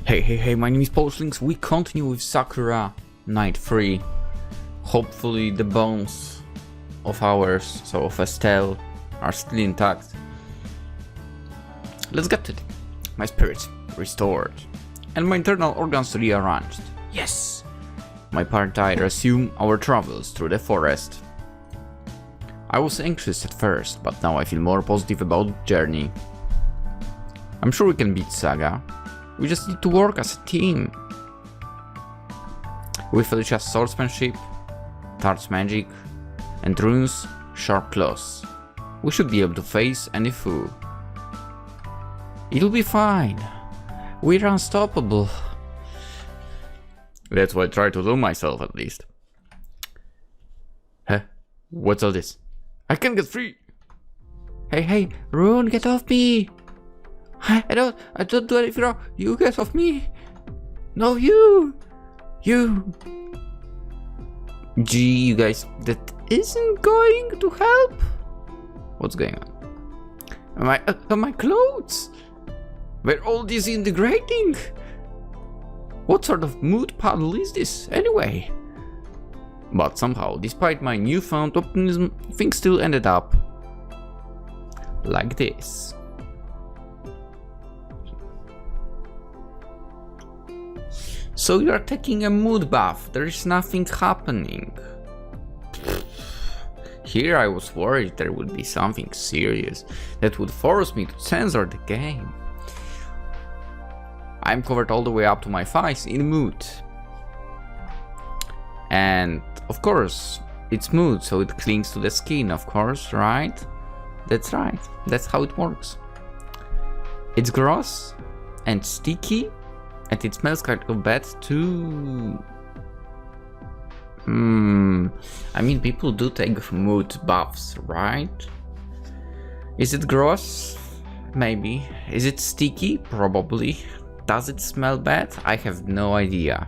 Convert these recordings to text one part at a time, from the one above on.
Hey, my name is PolishLynx. We continue with Sakura, night 3. Hopefully the bones of ours, so of Estelle, are still intact. Let's get to it. My spirit restored, and my internal organs rearranged. Yes! My party and I resume our travels through the forest. I was anxious at first, but now I feel more positive about the journey. I'm sure we can beat Saga. We just need to work as a team. With Felicia's swordsmanship, Tart's magic, and Rune's sharp claws, we should be able to face any foe. It'll be fine. We're unstoppable. That's what I try to do myself, at least. Huh? What's all this? I can't get free! Hey, Rune, get off me! I don't do anything wrong. You get off me! No, you! Gee, you guys, that isn't going to help? What's going on? My clothes! They're all disintegrating! What sort of mood puddle is this, anyway? But somehow, despite my newfound optimism, things still ended up like this. So you are taking a mood bath, there is nothing happening. Here I was worried there would be something serious that would force me to censor the game. I'm covered all the way up to my thighs in mood. And of course, it's mood, so it clings to the skin, of course, right? That's right, that's how it works. It's gross and sticky. And it smells kind of bad too. I mean, people do take mood baths, right? Is it gross? Maybe. Is it sticky? Probably. Does it smell bad? I have no idea.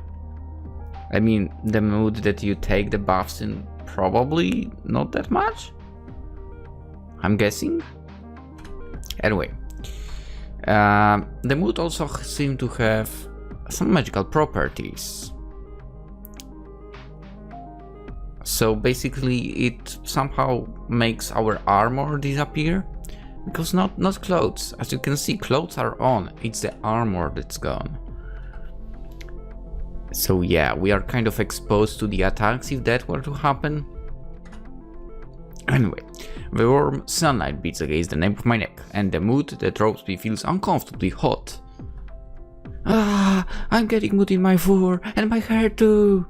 I mean, the mood that you take the baths in, probably not that much? I'm guessing. Anyway. The mood also seemed to have some magical properties. So basically it somehow makes our armor disappear, because not clothes. As you can see, clothes are on, it's the armor that's gone. So yeah, we are kind of exposed to the attacks if that were to happen. Anyway, the warm sunlight beats against the nape of my neck, and the mood that ropes me feels uncomfortably hot. I'm getting mood in my fur, and my hair too!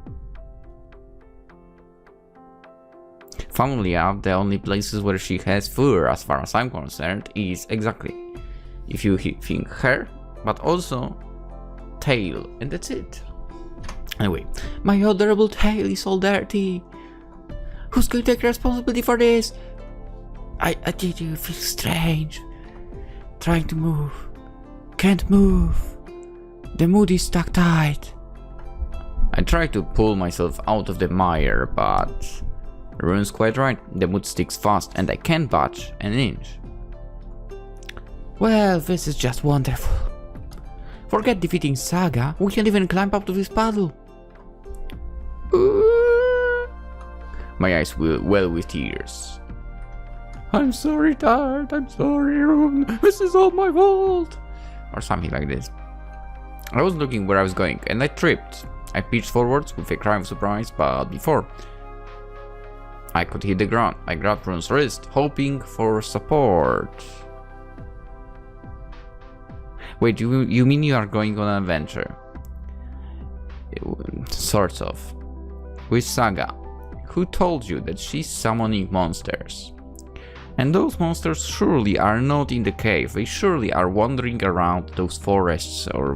Funnily enough, the only places where she has fur, as far as I'm concerned, is exactly, if you think hair, but also tail, and that's it. Anyway, my adorable tail is all dirty. Who's going to take responsibility for this? I did you feel strange. Trying to move. Can't move. The mood is stuck tight. I try to pull myself out of the mire, but Rune's quite right. The mood sticks fast and I can't budge an inch. Well, this is just wonderful. Forget defeating Saga. We can't even climb up to this puddle. My eyes well with tears. I'm sorry, Tart. I'm sorry, Rune. This is all my fault. Or something like this. I was looking where I was going, and I tripped. I pitched forwards with a cry of surprise, but before I could hit the ground, I grabbed Rune's wrist, hoping for support. Wait, you mean you are going on an adventure? Sort of. With Saga. Who told you that she's summoning monsters? And those monsters surely are not in the cave, they surely are wandering around those forests or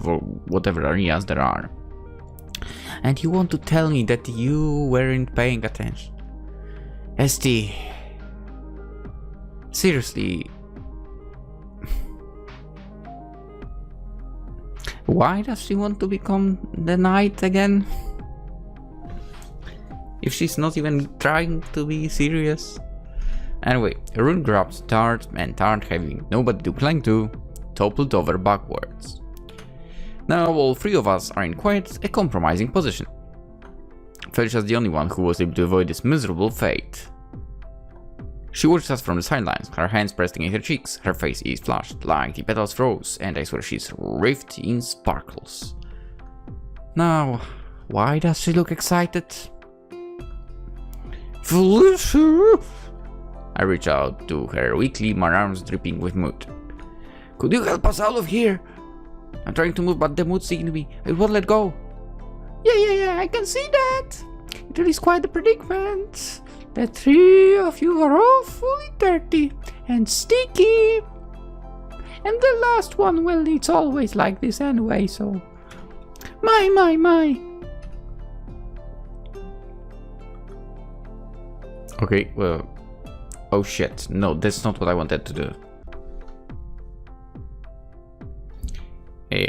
whatever areas there are. And you want to tell me that you weren't paying attention? Estelle, seriously, why does she want to become the knight again? If she's not even trying to be serious. Anyway, Rune grabs Tart, and Tart, having nobody to cling to, toppled over backwards. Now all three of us are in quite a compromising position. Felicia's the only one who was able to avoid this miserable fate. She watches us from the sidelines, her hands pressed against her cheeks, her face is flushed, like the petals froze, and I swear she's wreathed in sparkles. Now, why does she look excited? Felicia! I reach out to her weakly, my arms dripping with mood. Could you help us out of here? I'm trying to move, but the mood signal me. It won't let go. Yeah, I can see that. It is quite the predicament. The three of you are awfully dirty and sticky. And the last one, well, it's always like this anyway, so... My. Okay, well... Oh shit, no, that's not what I wanted to do.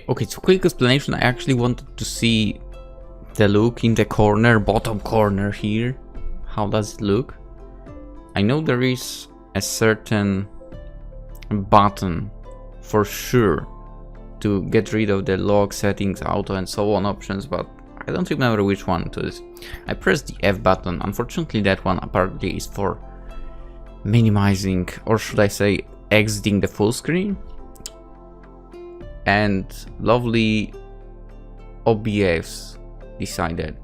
Okay, so quick explanation, I actually wanted to see the look in the corner, bottom corner here. How does it look? I know there is a certain button for sure to get rid of the log settings, auto and so on options, but I don't remember which one it is. I pressed the F button. Unfortunately that one apparently is for minimizing, or should I say exiting the full screen. And lovely OBS decided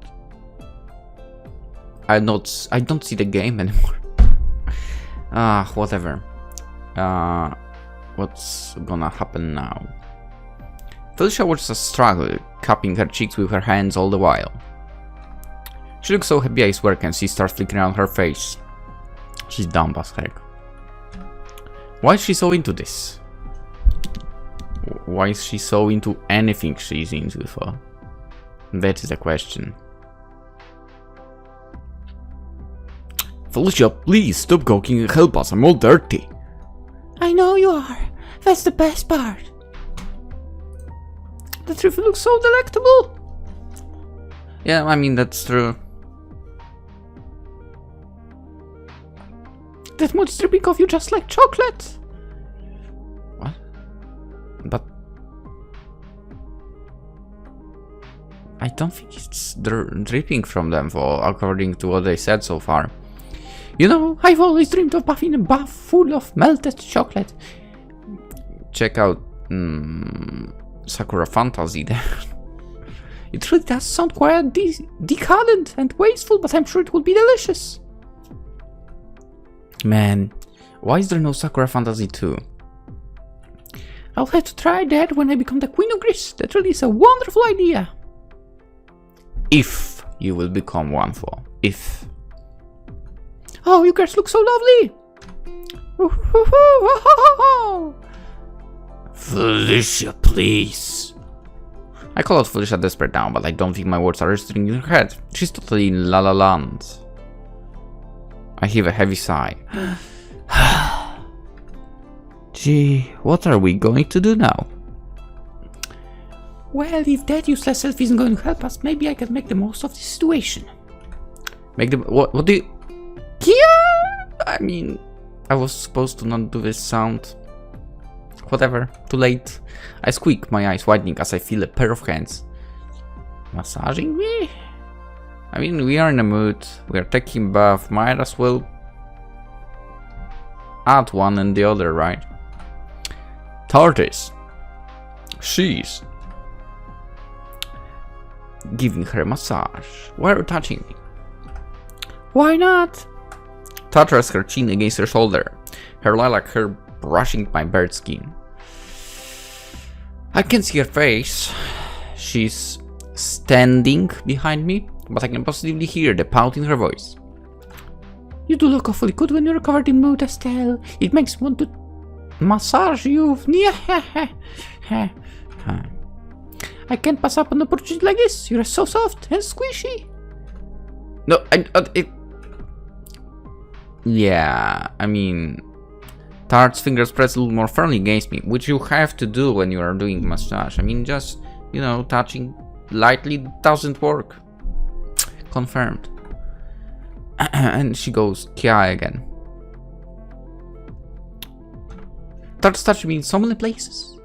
I don't see the game anymore. Whatever. What's gonna happen now? Felicia watches us struggle, cupping her cheeks with her hands all the while. She looks so happy, I swear, and she starts flicking around her face. She's dumb as heck. Why is she so into this? Why is she so into anything she's into for? That is the question. Felicia, please stop gawking and help us, I'm all dirty. I know you are. That's the best part. The tree looks so delectable. Yeah, I mean, that's true. That much dripping off you just like chocolate. What? But I don't think it's dripping from them, according to what they said so far. You know, I've always dreamed of bathing a bath full of melted chocolate. Check out Sakura Fantasy there. It really does sound quite decadent and wasteful, but I'm sure it would be delicious. Man, why is there no Sakura Fantasy 2? I'll have to try that when I become the Queen of Greece. That really is a wonderful idea. If you will become one for. If. Oh, you girls look so lovely! Felicia, please. I call out Felicia desperate now, but I don't think my words are registering in her head. She's totally in La La Land. I heave a heavy sigh. Gee, what are we going to do now? Well, if that useless elf isn't going to help us, maybe I can make the most of the situation. Make the... What do you... Yeah! I mean, I was supposed to not do this sound. Whatever, too late. I squeak, my eyes widening as I feel a pair of hands. Massaging me? I mean, we are in a mood. We are taking a bath. Might as well add one and the other, right? Tortoise. She's giving her a massage. Why are you touching me? Why not? Touch rests her chin against her shoulder, her lilac hair brushing my bare skin. I can see her face. She's standing behind me, but I can positively hear the pout in her voice. You do look awfully good when you're covered in mood, Estelle. It makes me want to massage you. I can't pass up an opportunity like this. You're so soft and squishy. No, yeah, I mean, Tart's fingers press a little more firmly against me, which you have to do when you are doing massage. I mean, just, you know, touching lightly doesn't work. Confirmed. And she goes, Kia again. Tart's touching me in so many places.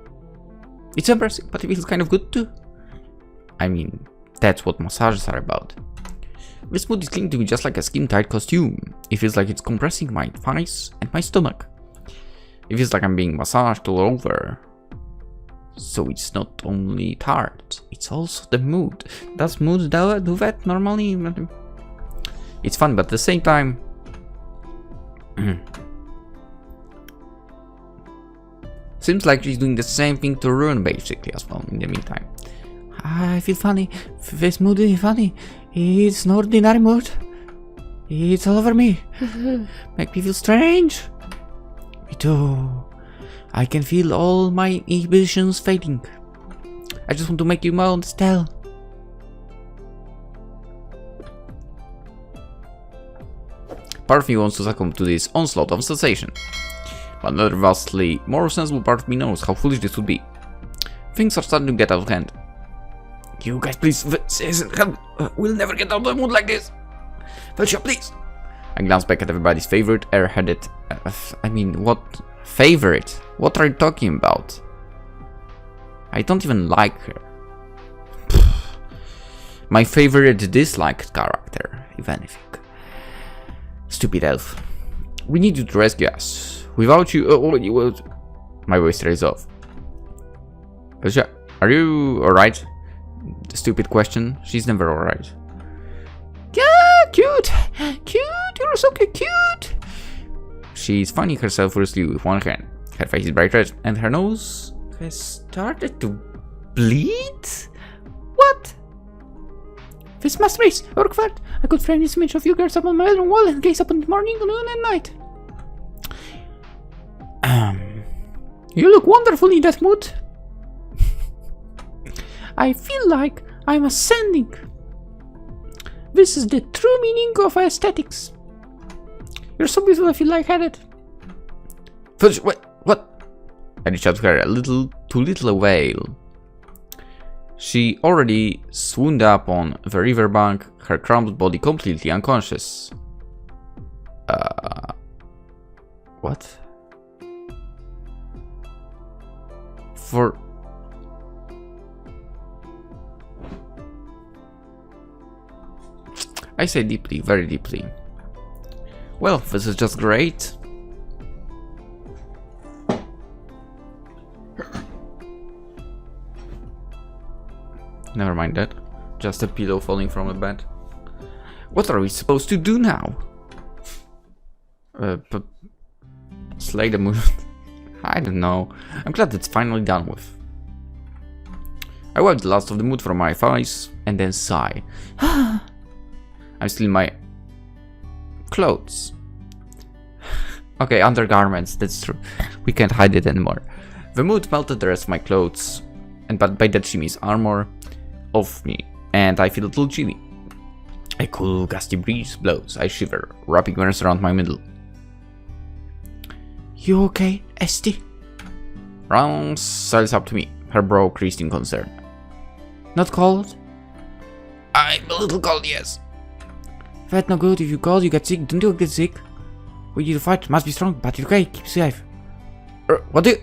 It's embarrassing, but it feels kind of good too. I mean, that's what massages are about. This mood is clean to me just like a skin-tight costume. It feels like it's compressing my thighs and my stomach. It feels like I'm being massaged all over. So it's not only tart, it's also the mood. Does mood do that normally? It's fun, but at the same time... seems like she's doing the same thing to Rune basically as well in the meantime. I feel funny. This mood is funny. It's an ordinary mood. It's all over me. Make me feel strange. Me too. I can feel all my inhibitions fading. I just want to make you moan, Estelle. Part of me wants to succumb to this onslaught of sensation, but another vastly more sensible part of me knows how foolish this would be. Things are starting to get out of hand. You guys, please, help! We'll never get out of the mood like this! Felicia, please! I glance back at everybody's favorite airheaded... I mean, what? Favorite? What are you talking about? I don't even like her. My favorite disliked character, if anything. Stupid elf. We need you to rescue us. Without you... My voice trails off. Felicia, are you alright? Stupid question. She's never alright. Yeah, cute! Cute! You're so cute! She's fanning herself furiously with one hand. Her face is bright red, and her nose has started to bleed? What? This must race, or required. I could frame this image of you girls up on my bedroom wall and gaze up in the morning, noon, and night. You look wonderful in that mood. I feel like I'm ascending. This is the true meaning of aesthetics. You're so beautiful I feel lightheaded. What? I reached out to her too little avail. She already swooned up on the riverbank, her crumpled body completely unconscious. What? I say deeply, very deeply. Well, this is just great. Never mind that. Just a pillow falling from a bed. What are we supposed to do now? Slay the mood. I don't know. I'm glad it's finally done with. I wipe the last of the mood from my eyes and then sigh. I'm still in my clothes. Okay, undergarments, that's true. We can't hide it anymore. The mood melted the rest of my clothes, and but by that she means armor, off me, and I feel a little chilly. A cool gusty breeze blows. I shiver, wrapping my arms around my middle. You okay, Estelle? Rance sidles up to me, her brow creased in concern. Not cold? I'm a little cold, yes. That's not good. If you cold, you get sick. Don't you get sick? We need to fight. Must be strong, but you're okay. Keep safe. What do you...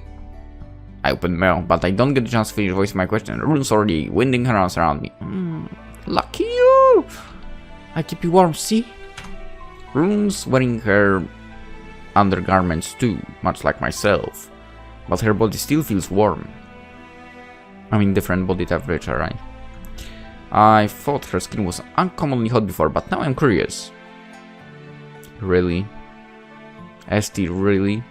I open my mouth, but I don't get a chance to finish voicing my question. Rune's already winding her arms around me. Lucky you! I keep you warm, see? Rune's wearing her undergarments too, much like myself. But her body still feels warm. I mean, different body temperature, right? I thought her skin was uncommonly hot before, but now I'm curious. Really? Estelle, really?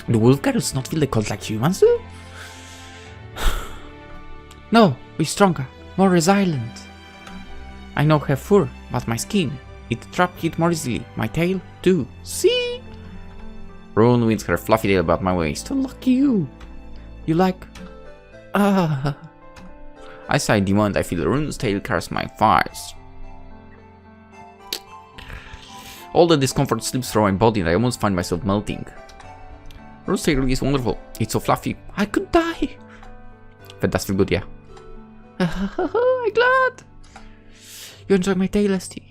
The wolf girls not feel the cold like humans do? No, we're stronger, more resilient. I now have fur, but my skin, it traps heat more easily. My tail, too. See? Rune winds her fluffy tail about my waist. Lucky you. You like... I sigh the moment I feel Rune's tail caress my thighs. All the discomfort slips through my body and I almost find myself melting. Rune's tail is wonderful. It's so fluffy. I could die. That does feel good, yeah. I'm glad. You enjoy my tail, Estelle.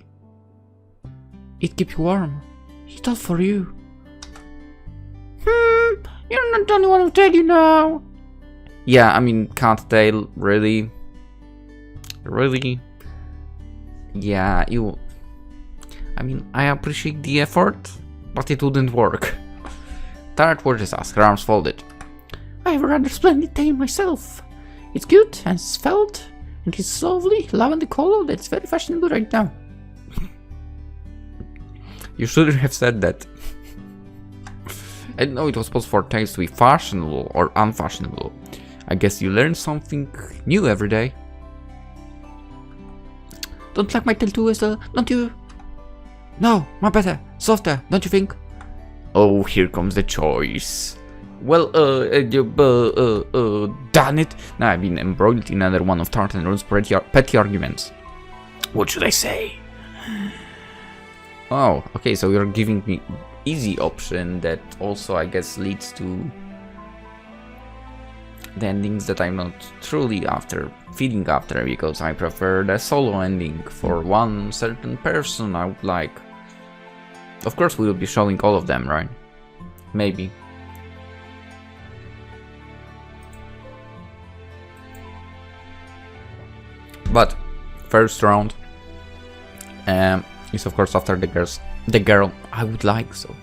It keeps you warm. It's all for you. You're not the only one who tell you now. Yeah, I mean, cat tail, really? Really? Yeah, you... I mean, I appreciate the effort, but it wouldn't work. Tired watches us, her arms folded. I have a rather splendid tail myself. It's good and svelte, and it's lovely, lavender color that's very fashionable right now. You shouldn't have said that. I didn't know it was possible for tails to be fashionable or unfashionable. I guess you learn something new every day. Don't like my tail too, Estelle, don't you? No, much better, softer, don't you think? Oh, here comes the choice. Well, damn it. Now I've been embroiled in another one of Tart and Ron's petty arguments. What should I say? Oh, okay, so you're giving me easy option that also, I guess, leads to the endings that I'm not truly feeding after, because I prefer the solo ending for one certain person I would like. Of course, we will be showing all of them, right? Maybe. But first round is of course after the girl I would like. So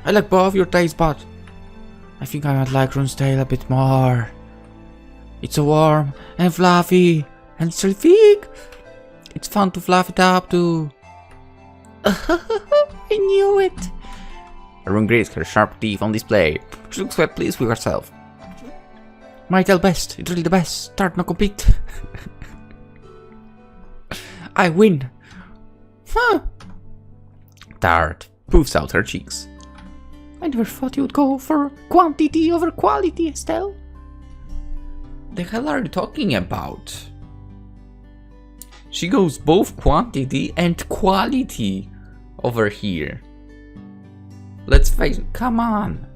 I like both your tails, but I think I would like Run's tail a bit more. It's so warm and fluffy and terrific. It's fun to fluff it up too. I knew it. Run grazed her sharp teeth on display. She looks quite pleased with herself. My tail best. It's really the best. Start not complete. I win. Huh. Tart poofs out her cheeks. I never thought you would go for quantity over quality, Estelle. The hell are you talking about? She goes both quantity and quality over here. Let's face it, come on.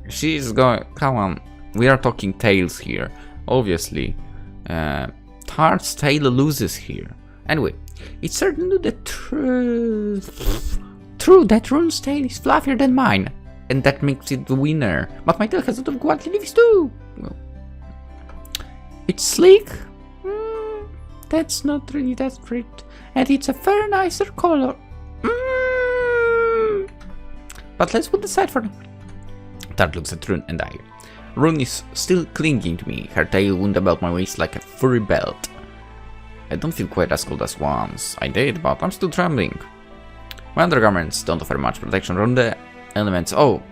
She's going, come on. We are talking tails here. Obviously, Tart's tail loses here. Anyway, it's certainly the truth. True that Run's tail is fluffier than mine, and that makes it the winner. But my tail has a lot of quality leaves too. Well, it's sleek. That's not really that great, and it's a far nicer color. But let's put aside for now. Tart looks at Run and I. Run is still clinging to me, her tail wound about my waist like a furry belt. I don't feel quite as cold as once. I did, but I'm still trembling. My undergarments don't offer much protection from the elements. Oh,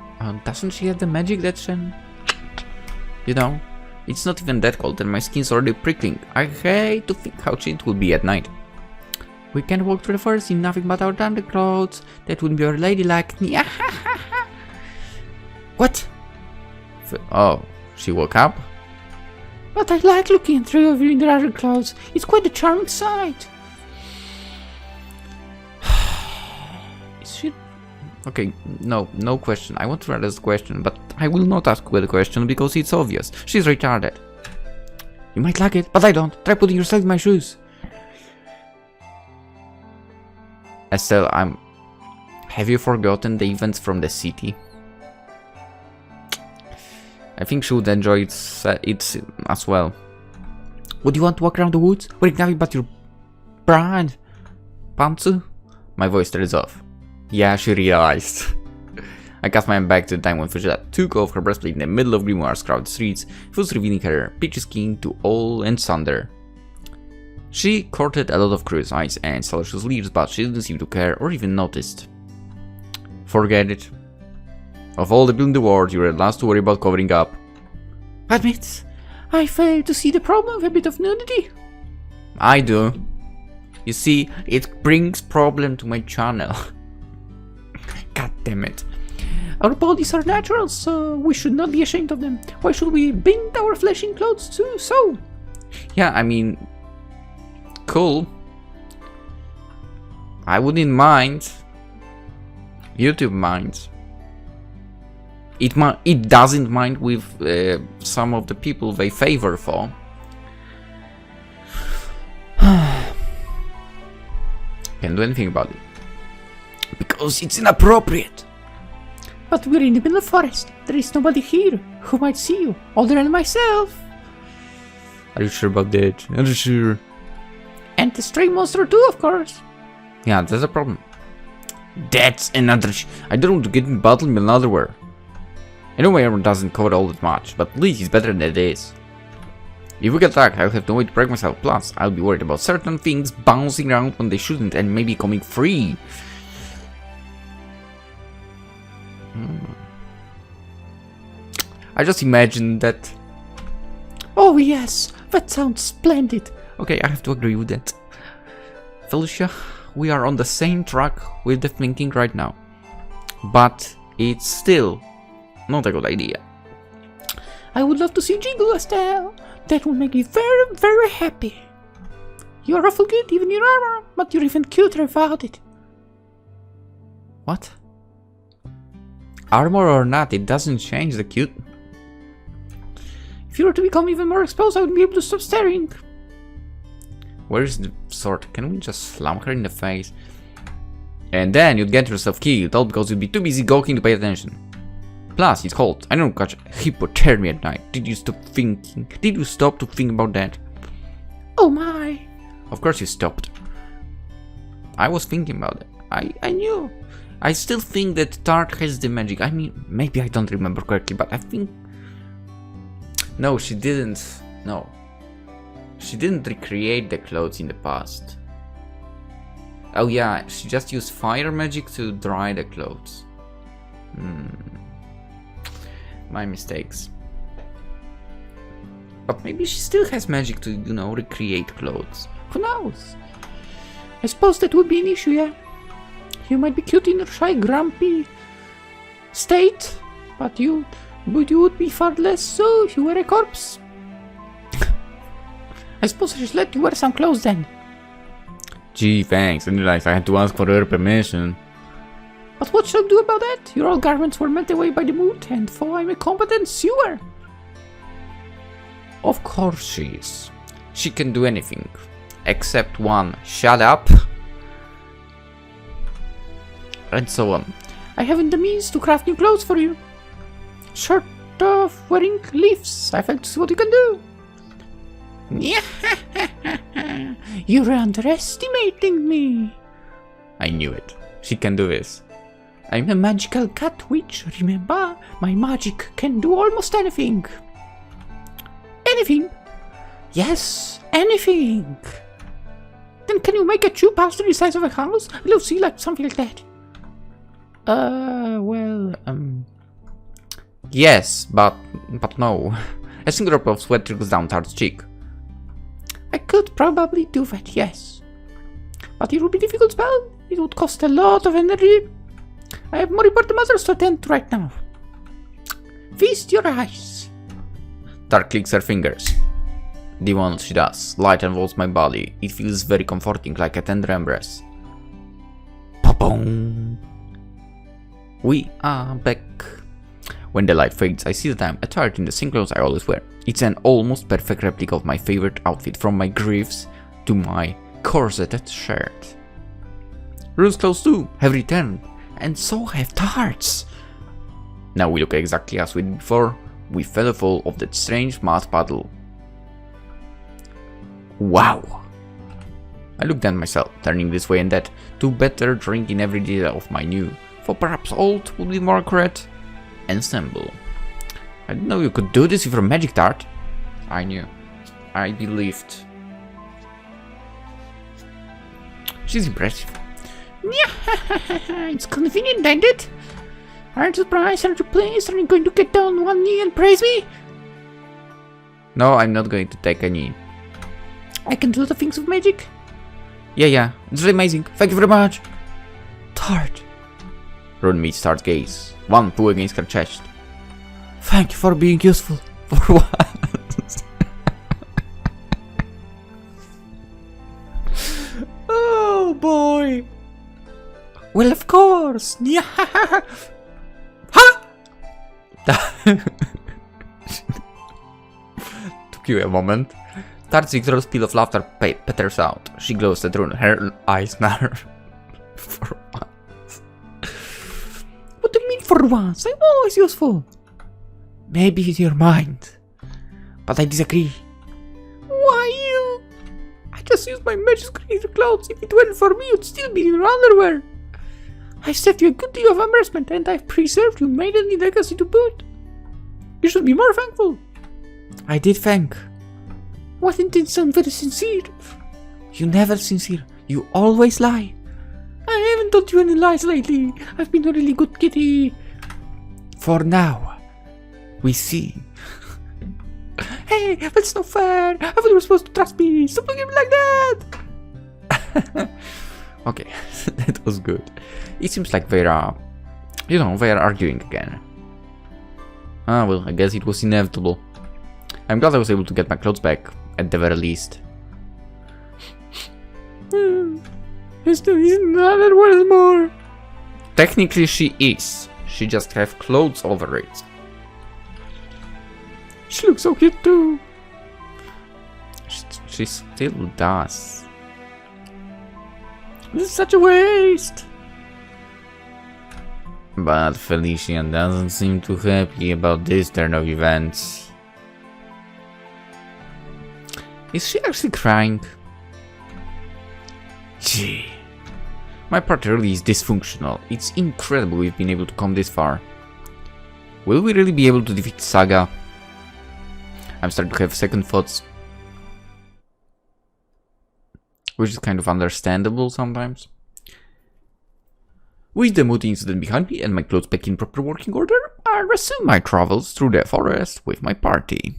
doesn't she have the magic that can... You know, it's not even that cold and my skin's already prickling. I hate to think how chilly it will be at night. We can walk through the forest in nothing but our underclothes. That wouldn't be our ladylike. What? Oh, she woke up? But I like looking through you in the other clothes. It's quite a charming sight. Is she... Okay, no question. I want to ask the question, but I will not ask you the question because it's obvious. She's retarded. You might like it, but I don't. Try putting yourself in my shoes. Estelle, have you forgotten the events from the city? I think she would enjoy it as well. Would you want to walk around the woods wearing nothing but your brand pantsu? My voice turns off. Yeah, she realized. I cast my hand back to the time when Fujita took off her breastplate in the middle of Grimoire's crowded streets, thus revealing her peachy skin to all and sunder. She courted a lot of curious eyes and salacious leaves, but she didn't seem to care or even noticed. Forget it. Of all the people in the world, you're the last to worry about covering up. Admit, I fail to see the problem with a bit of nudity. I do. You see, it brings problem to my channel. God damn it. Our bodies are natural, so we should not be ashamed of them. Why should we bind our flesh in clothes too? So? Yeah, I mean... Cool. I wouldn't mind. YouTube minds. It doesn't mind with some of the people they favor for. Can't do anything about it. Because it's inappropriate. But we're in the middle of the forest. There is nobody here who might see you, other than myself. Are you sure about that? Are you sure? And the stray monster too, of course. Yeah, that's a problem. That's another I don't want to get in battle with another war. I know my armor doesn't cover all that much, but at least it's better than it is. If we get attacked, I'll have no way to break myself. Plus, I'll be worried about certain things bouncing around when they shouldn't and maybe coming free. I just imagine that. Oh yes, that sounds splendid. Okay, I have to agree with that. Felicia, we are on the same track with the thinking right now. But it's still not a good idea. I would love to see you jiggle, Estelle. That would make me very, very happy. You're awful good, even in your armor, but you're even cuter without it. What? Armor or not, it doesn't change the cute. If you were to become even more exposed, I wouldn't be able to stop staring. Where's the sword? Can we just slam her in the face? And then you'd get yourself killed, all because you'd be too busy gawking to pay attention. Plus, it's cold. I don't catch hypothermia at night. Did you stop thinking? Did you stop to think about that? Oh my. Of course you stopped. I was thinking about it. I knew. I still think that Tart has the magic. I mean, maybe I don't remember correctly, but I think... No, she didn't. No. She didn't recreate the clothes in the past. Oh yeah, she just used fire magic to dry the clothes. My mistakes. But maybe she still has magic to, you know, recreate clothes. Who knows? I suppose that would be an issue, yeah. You might be cute in your shy, grumpy state, but you would be far less so if you were a corpse. I suppose I should let you wear some clothes then. Gee, thanks. I realized I had to ask for her permission. But what should I do about that? Your old garments were melted away by the mood, and for I'm a competent sewer. Of course she is. She can do anything. Except one, shut up. And so on. I haven't the means to craft new clothes for you. Short of wearing leaves, I felt to see what you can do. You're underestimating me. I knew it. She can do this. I'm a magical cat witch, remember? My magic can do almost anything. Anything? Yes, anything. Then can you make a chew pasta the size of a house? Let's see, like something like that. Yes, but no. A single drop of sweat trickles down Tart's cheek. I could probably do that, yes. But it would be a difficult spell. It would cost a lot of energy. I have more important matters to attend to right now. Feast your eyes. Tart clicks her fingers. The one she does. Light envolves my body. It feels very comforting, like a tender embrace. Pa-boom! We are back. When the light fades, I see that I'm attired in the same clothes I always wear. It's an almost perfect replica of my favorite outfit, from my greaves to my corseted shirt. Rune's clothes too have returned, and so have Tart's. Now we look exactly as we did before. We fell full of that strange mud puddle. Wow! I looked at myself, turning this way and that, to better drink in every detail of my new, for perhaps old would be more correct, ensemble. I didn't know you could do this with a magic Tart. I knew. I believed. She's impressive. It's convenient, ain't it? Aren't you surprised? Aren't you pleased? Are you going to get down on one knee and praise me? No, I'm not going to take a knee. I can do the things of magic. Yeah, it's really amazing. Thank you very much. Tart. Rune meets Tart's gaze. One paw against her chest. Thank you for being useful. For once. Oh boy. Well, of course. Yeah. Ha! Took you a moment. Tart's victorious peal of laughter peters out. She glows at Rune. Her eyes narrow. For once. for once. I'm always useful. Maybe in your mind. But I disagree. Why you? I just used my magic creator clothes. If it weren't for me, you'd still be in your underwear. I've saved you a good deal of embarrassment, and I've preserved you maidenly legacy to boot. You should be more thankful. I did thank. What didn't sound very sincere? You never sincere. You always lie. I haven't told you any lies lately. I've been a really good kitty. For now, we see. Hey, that's not fair. I thought you were supposed to trust me. Stop looking at me like that. Okay, that was good. It seems like they are, they are arguing again. Ah, well, I guess it was inevitable. I'm glad I was able to get my clothes back, at the very least. Estelle isn't another worth more. Technically she is. She just have clothes over it. She looks so cute too. She still does. This is such a waste. But Felicia doesn't seem too happy about this turn of events. Is she actually crying? Gee. My part really is dysfunctional. It's incredible we've been able to come this far. Will we really be able to defeat Saga? I'm starting to have second thoughts. Which is kind of understandable sometimes. With the mood incident behind me and my clothes back in proper working order, I resume my travels through the forest with my party.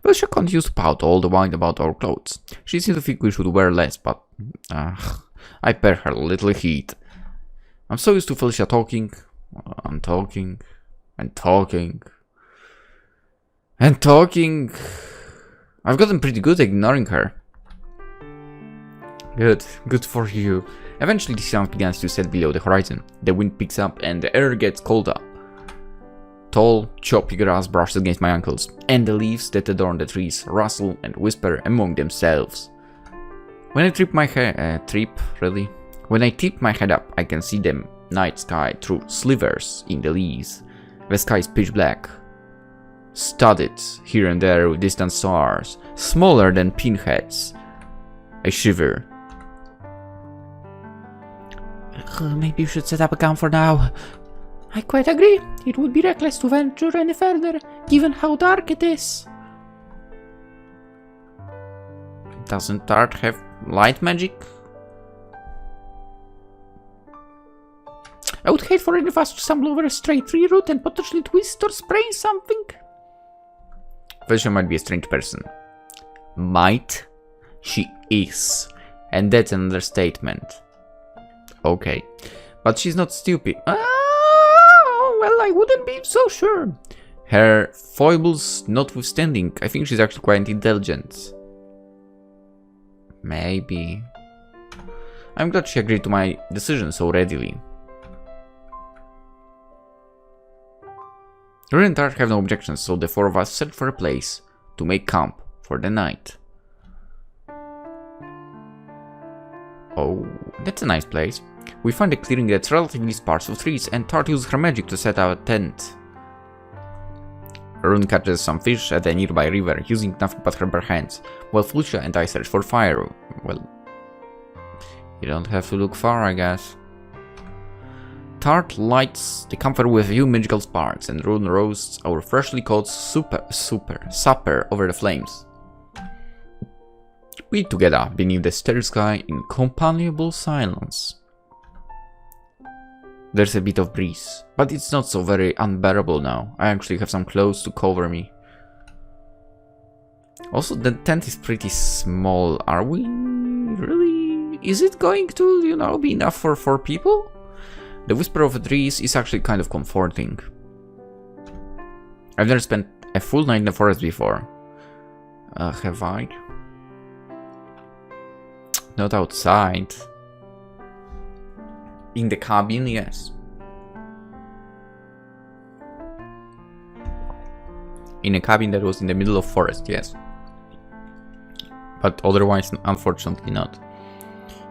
Felicia continues to pout all the while about our clothes. She seems to think we should wear less, but I bear her little heat. I'm so used to Felicia talking, and talking, and talking, and talking. I've gotten pretty good at ignoring her. Good for you. Eventually the sun begins to set below the horizon. The wind picks up and the air gets colder. Tall, choppy grass brushes against my ankles, and the leaves that adorn the trees rustle and whisper among themselves. When I tip my head up, I can see the night sky through slivers in the leaves. The sky is pitch black, studded here and there with distant stars, smaller than pinheads. I shiver. Maybe you should set up a camp for now. I quite agree. It would be reckless to venture any further, given how dark it is. Doesn't dark have light magic? I would hate for any of us to stumble over a stray tree root and potentially twist or sprain something. Felicia might be a strange person. Might? She is. And that's an understatement. Okay. But she's not stupid. Well, I wouldn't be so sure. Her foibles notwithstanding, I think she's actually quite intelligent. Maybe. I'm glad she agreed to my decision so readily. Yuri and Tart have no objections, so the four of us set for a place to make camp for the night. Oh, that's a nice place. We find a clearing that's relatively sparse of trees, and Tart uses her magic to set out a tent. Rune catches some fish at a nearby river, using nothing but her bare hands, while Felicia and I search for fire. Well, you don't have to look far, I guess. Tart lights the campfire with a few magical sparks, and Rune roasts our freshly caught supper over the flames. We eat together beneath the starry sky in companionable silence. There's a bit of breeze, but it's not so very unbearable now. I actually have some clothes to cover me. Also, the tent is pretty small. Are we really? Is it going to, be enough for 4 people? The whisper of the trees is actually kind of comforting. I've never spent a full night in the forest before. Have I? Not outside. In the cabin, yes. In a cabin that was in the middle of forest, yes. But otherwise, unfortunately not.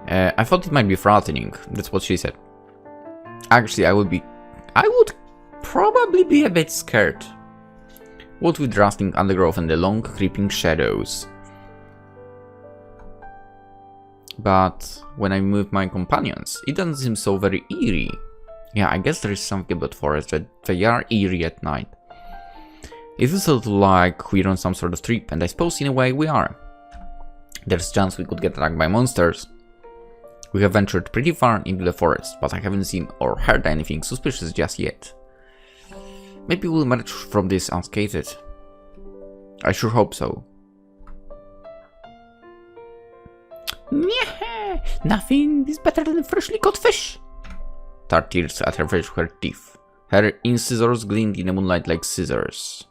I thought it might be frightening, that's what she said. Actually, I would be I would probably be a bit scared. What with rustling undergrowth and the long creeping shadows. But when I move my companions, it doesn't seem so very eerie. Yeah, I guess there is something about forests that they are eerie at night. It feels a little like we're on some sort of trip, and I suppose in a way we are. There's a chance we could get attacked by monsters. We have ventured pretty far into the forest, but I haven't seen or heard anything suspicious just yet. Maybe we'll manage from this unscathed. I sure hope so. Yeah, nothing is better than freshly caught fish. Tart tears at her fish with her teeth. Her incisors gleamed in the moonlight like scissors.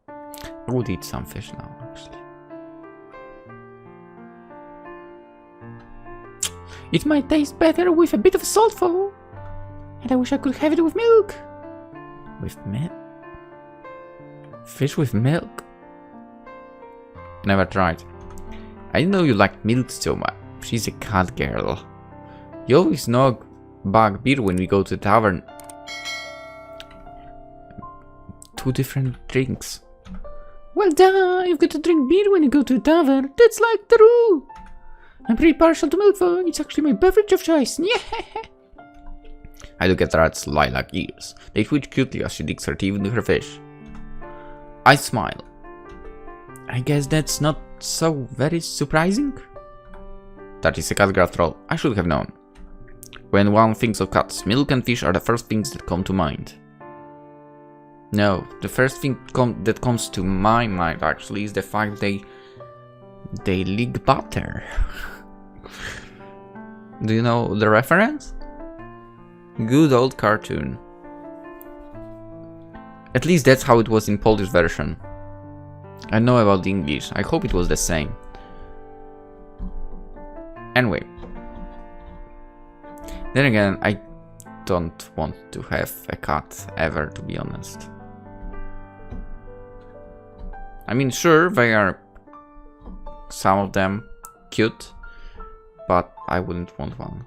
I would eat some fish now, actually. It might taste better with a bit of salt, though. And I wish I could have it with milk. With milk? Fish with milk? Never tried. I didn't know you liked milk so much. She's a cat girl. You always nog bug beer when we go to the tavern. 2 different drinks. Well duh, you've got to drink beer when you go to a tavern. That's like the rule. I'm pretty partial to milk though. It's actually my beverage of choice. Yeah. I look at Rat's lilac ears. They twitch cutely as she digs her teeth into her fish. I smile. I guess that's not so very surprising. That is a cat girl after all. I should have known. When one thinks of cats, milk and fish are the first things that come to mind. No, the first thing that comes to my mind actually is the fact they lick butter. Do you know the reference? Good old cartoon. At least that's how it was in Polish version. I know about the English. I hope it was the same. Anyway. Then again, I don't want to have a cat ever, to be honest. I mean, sure, they are, some of them, cute, but I wouldn't want one.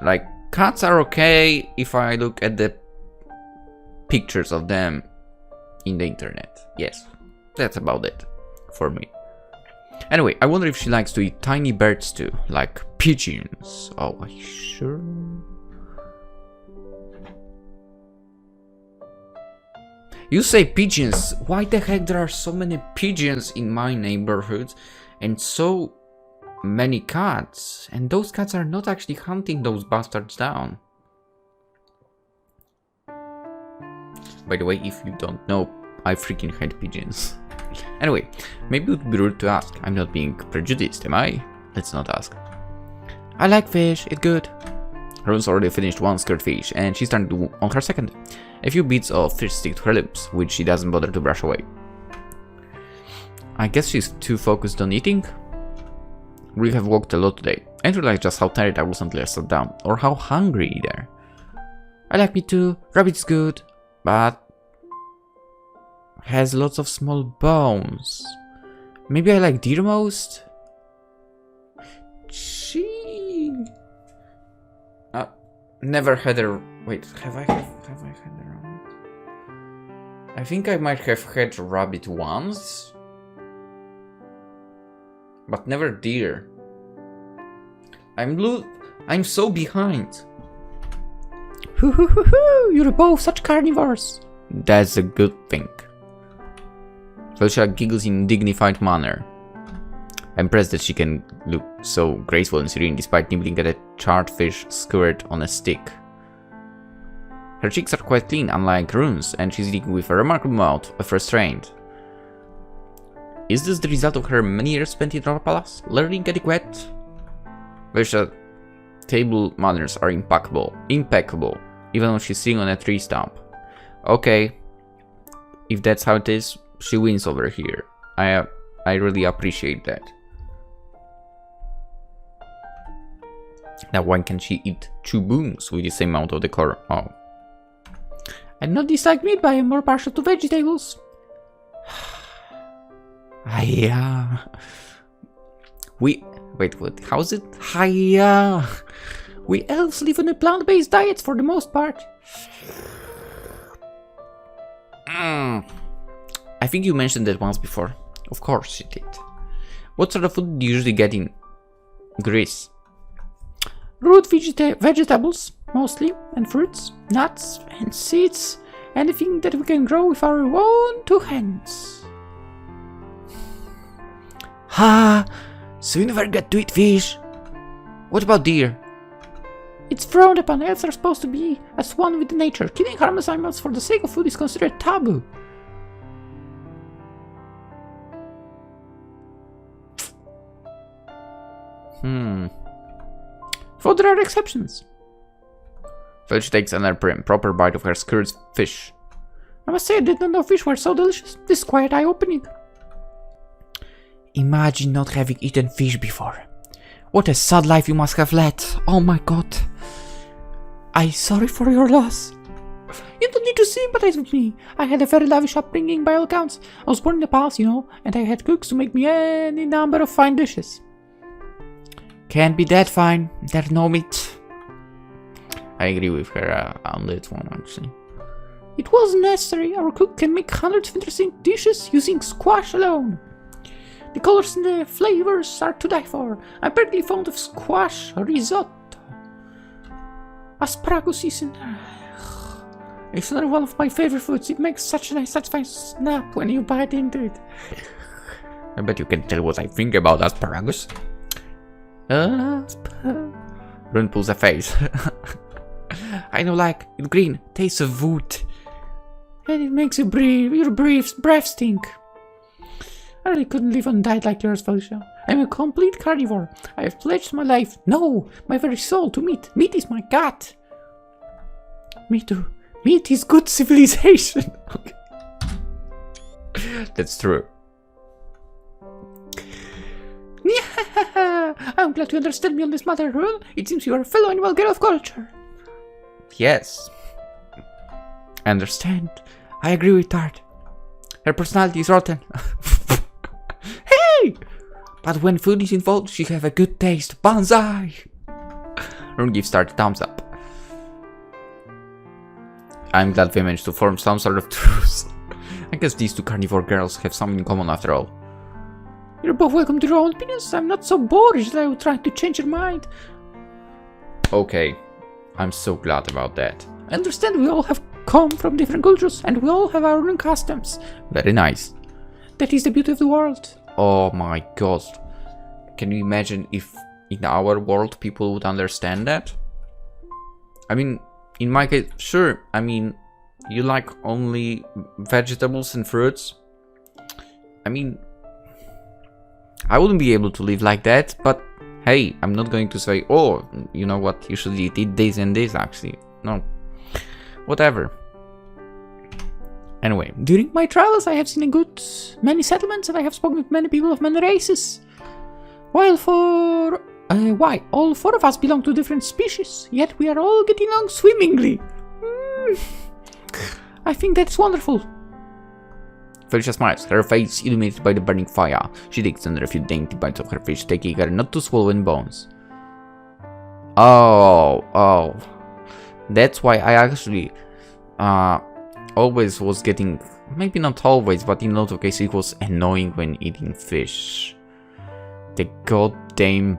Like, cats are okay if I look at the pictures of them in the internet. Yes, that's about it for me. Anyway, I wonder if she likes to eat tiny birds too, like pigeons. Oh, are you sure? You say pigeons. Why the heck there are so many pigeons in my neighborhood and so many cats? And those cats are not actually hunting those bastards down. By the way, if you don't know, I freaking hate pigeons. Anyway, maybe it would be rude to ask. I'm not being prejudiced, am I? Let's not ask. I like fish, it's good. Ron's already finished one scared fish, and she's starting on her second. A few bits of fish stick to her lips, which she doesn't bother to brush away. I guess she's too focused on eating? We have walked a lot today. I didn't realize just how tired I was until I sat down, or how hungry either. I like meat too, rabbit's good. But has lots of small bones. Maybe I like deer most? Never had a... Wait, have I had a rabbit? I think I might have had rabbit once. But never deer. I'm so behind. You're both such carnivores. That's a good thing. Felicia giggles in a dignified manner. I'm impressed that she can look so graceful and serene despite nibbling at a charred fish skewered on a stick. Her cheeks are quite clean, unlike Rune's, and she's eating with a remarkable amount of restraint. Is this the result of her many years spent in our palace? Learning etiquette? Felicia's table manners are impeccable, even when she's sitting on a tree stump. Okay, if that's how it is, she wins over here. I really appreciate that. Now why can't she eat 2 boons with the same amount of decor? Oh. I do not dislike meat, but I am more partial to vegetables. Wait, what? How's it? Hiya! We elves live on a plant-based diet for the most part. I think you mentioned that once before. Of course you did. What sort of food do you usually get in Greece? Root vegetables, mostly, and fruits, nuts, and seeds. Anything that we can grow with our own 2 hands. So you never get to eat fish? What about deer? It's frowned upon. Elves are supposed to be as one with nature. Killing harmless animals for the sake of food is considered taboo. Though there are exceptions. Felicia takes another proper bite of her skewered fish. I must say I did not know fish were so delicious. This is quite eye-opening. Imagine not having eaten fish before. What a sad life you must have led. Oh my god. I'm sorry for your loss. You don't need to sympathize with me. I had a very lavish upbringing by all accounts. I was born in the palace, you know, and I had cooks to make me any number of fine dishes. Can't be that fine. There's no meat. I agree with her on that one, actually. It wasn't necessary. Our cook can make hundreds of interesting dishes using squash alone. The colors and the flavors are to die for. I'm particularly fond of squash risotto. Asparagus is it's another one of my favorite foods. It makes such a nice satisfying snap when you bite into it. I bet you can tell what I think about asparagus. Rune pulls a face. I know, like, it's green, tastes of wood. And it makes your breath stink. I really couldn't live on a diet like yours, Felicia. I'm a complete carnivore. I have pledged my life, no, my very soul to meat. Meat is my god. Me too. Meat is good civilization. Okay. That's true. I'm glad you understand me on this matter, Rune. It seems you are a fellow and well girl of culture. Yes. I understand. I agree with Tart. Her personality is rotten. Hey! But when food is involved, she have a good taste. Banzai! Rune gives Tart a thumbs up. I'm glad we managed to form some sort of truce. I guess these two carnivore girls have something in common after all. You're both welcome to your own opinions. I'm not so boorish that I would try to change your mind. Okay. I'm so glad about that. I understand we all have come from different cultures and we all have our own customs. Very nice. That is the beauty of the world. Oh my god. Can you imagine if in our world people would understand that? I mean, in my case, sure. I mean, you like only vegetables and fruits. I mean, I wouldn't be able to live like that, but hey, I'm not going to say, oh, you know what, you should eat this and this, actually. No. Whatever. Anyway. During my travels, I have seen a good many settlements and I have spoken with many people of many races. Why, all 4 of us belong to different species, yet we are all getting along swimmingly. I think that's wonderful. Felicia smiles, her face illuminated by the burning fire. She takes another few dainty bites of her fish, taking her not too swollen bones. Oh. That's why I actually always was getting, maybe not always, but in a lot of cases it was annoying when eating fish. The goddamn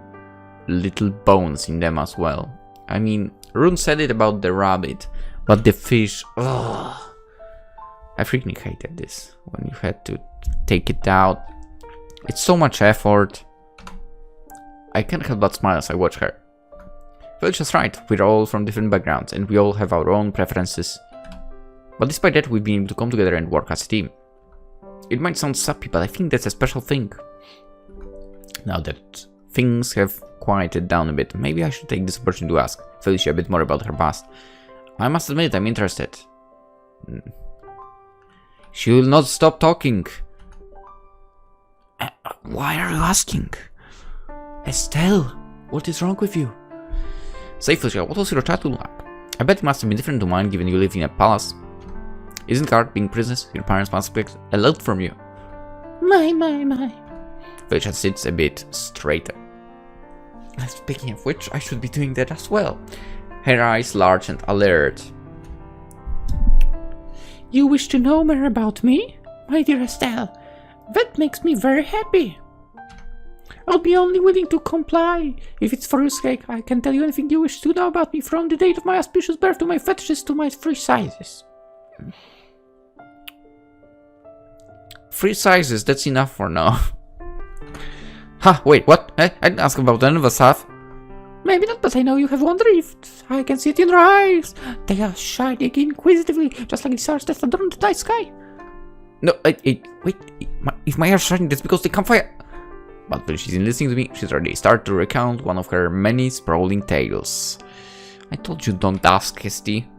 little bones in them as well. I mean, Rune said it about the rabbit, but the fish, ugh. I freaking hated this, when you had to take it out. It's so much effort. I can't help but smile as I watch her. Felicia's right, we're all from different backgrounds, and we all have our own preferences. But despite that, we've been able to come together and work as a team. It might sound sappy, but I think that's a special thing. Now that things have quieted down a bit, maybe I should take this opportunity to ask Felicia a bit more about her past. I must admit, I'm interested. She will not stop talking. Why are you asking? Estelle, what is wrong with you? Say, Felicia, what was your childhood like? I bet it must have been different to mine, given you live in a palace. Isn't hard being princess? Your parents must expect a lot from you. My. Felicia sits a bit straighter. Speaking of which, I should be doing that as well. Her eyes large and alert. You wish to know more about me, my dear Estelle? That makes me very happy. I'll be only willing to comply. If it's for your sake, I can tell you anything you wish to know about me, from the date of my auspicious birth to my fetishes to my free sizes. Free sizes, that's enough for now. Ha, wait, what? I didn't ask about any of the stuff. Maybe not, but I know you have one drift. I can see it in your eyes. They are shining inquisitively, just like the stars that adorn the night sky. No, wait, if my eyes are shining, that's because they come fire. But when she's listening to me, she's already started to recount one of her many sprawling tales. I told you don't ask, Esty.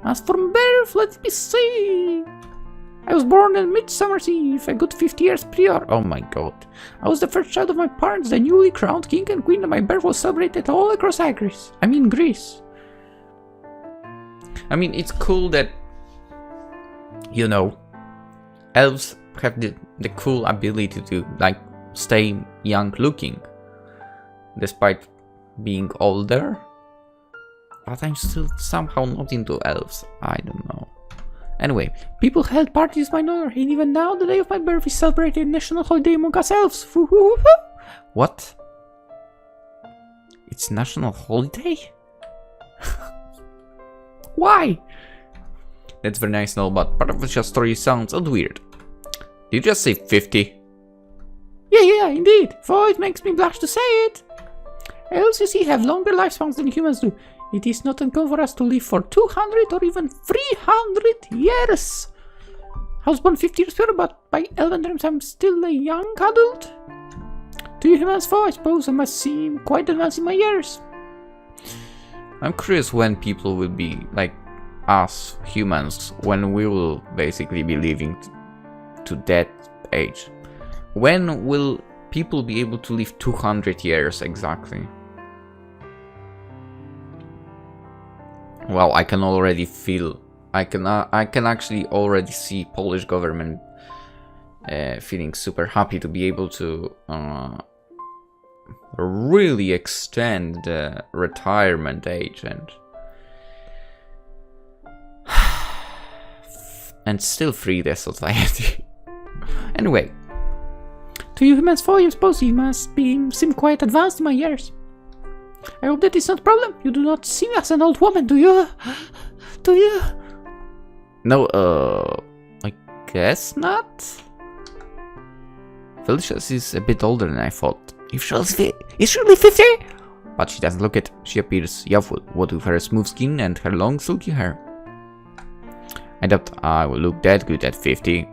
As for birth, let me see. I was born on Midsummer's Eve, a good 50 years prior. Oh my god. I was the first child of my parents, the newly crowned king and queen, and my birth was celebrated all across Greece. I mean, it's cool that, you know, elves have the cool ability to, like, stay young looking despite being older, but I'm still somehow not into elves. I don't know. Anyway, people held parties in my honor, and even now the day of my birth is celebrated national holiday among us elves. What? It's national holiday? Why? That's very nice and all, but part of the story sounds a little weird. Did you just say 50? Yeah, indeed. For it makes me blush to say it. Elves, you see, have longer lifespans than humans do. It is not uncommon for us to live for 200 or even 300 years. I was born 50 years ago, but by elven terms I'm still a young adult. To you humans, I suppose I must seem quite advanced in my years. I'm curious when people will be, like, us humans, when we will basically be living to that age. When will people be able to live 200 years exactly? Well, I can already feel, I can actually already see Polish government feeling super happy to be able to really extend the retirement age and still free the society. Anyway. To you humans, I suppose you must seem quite advanced in my years. I hope that is not a problem. You do not see me as an old woman, do you? Do you? No, I guess not. Felicia is a bit older than I thought. Is she really 50? But she doesn't look it. She appears youthful, what with her smooth skin and her long silky hair. I doubt I will look that good at 50.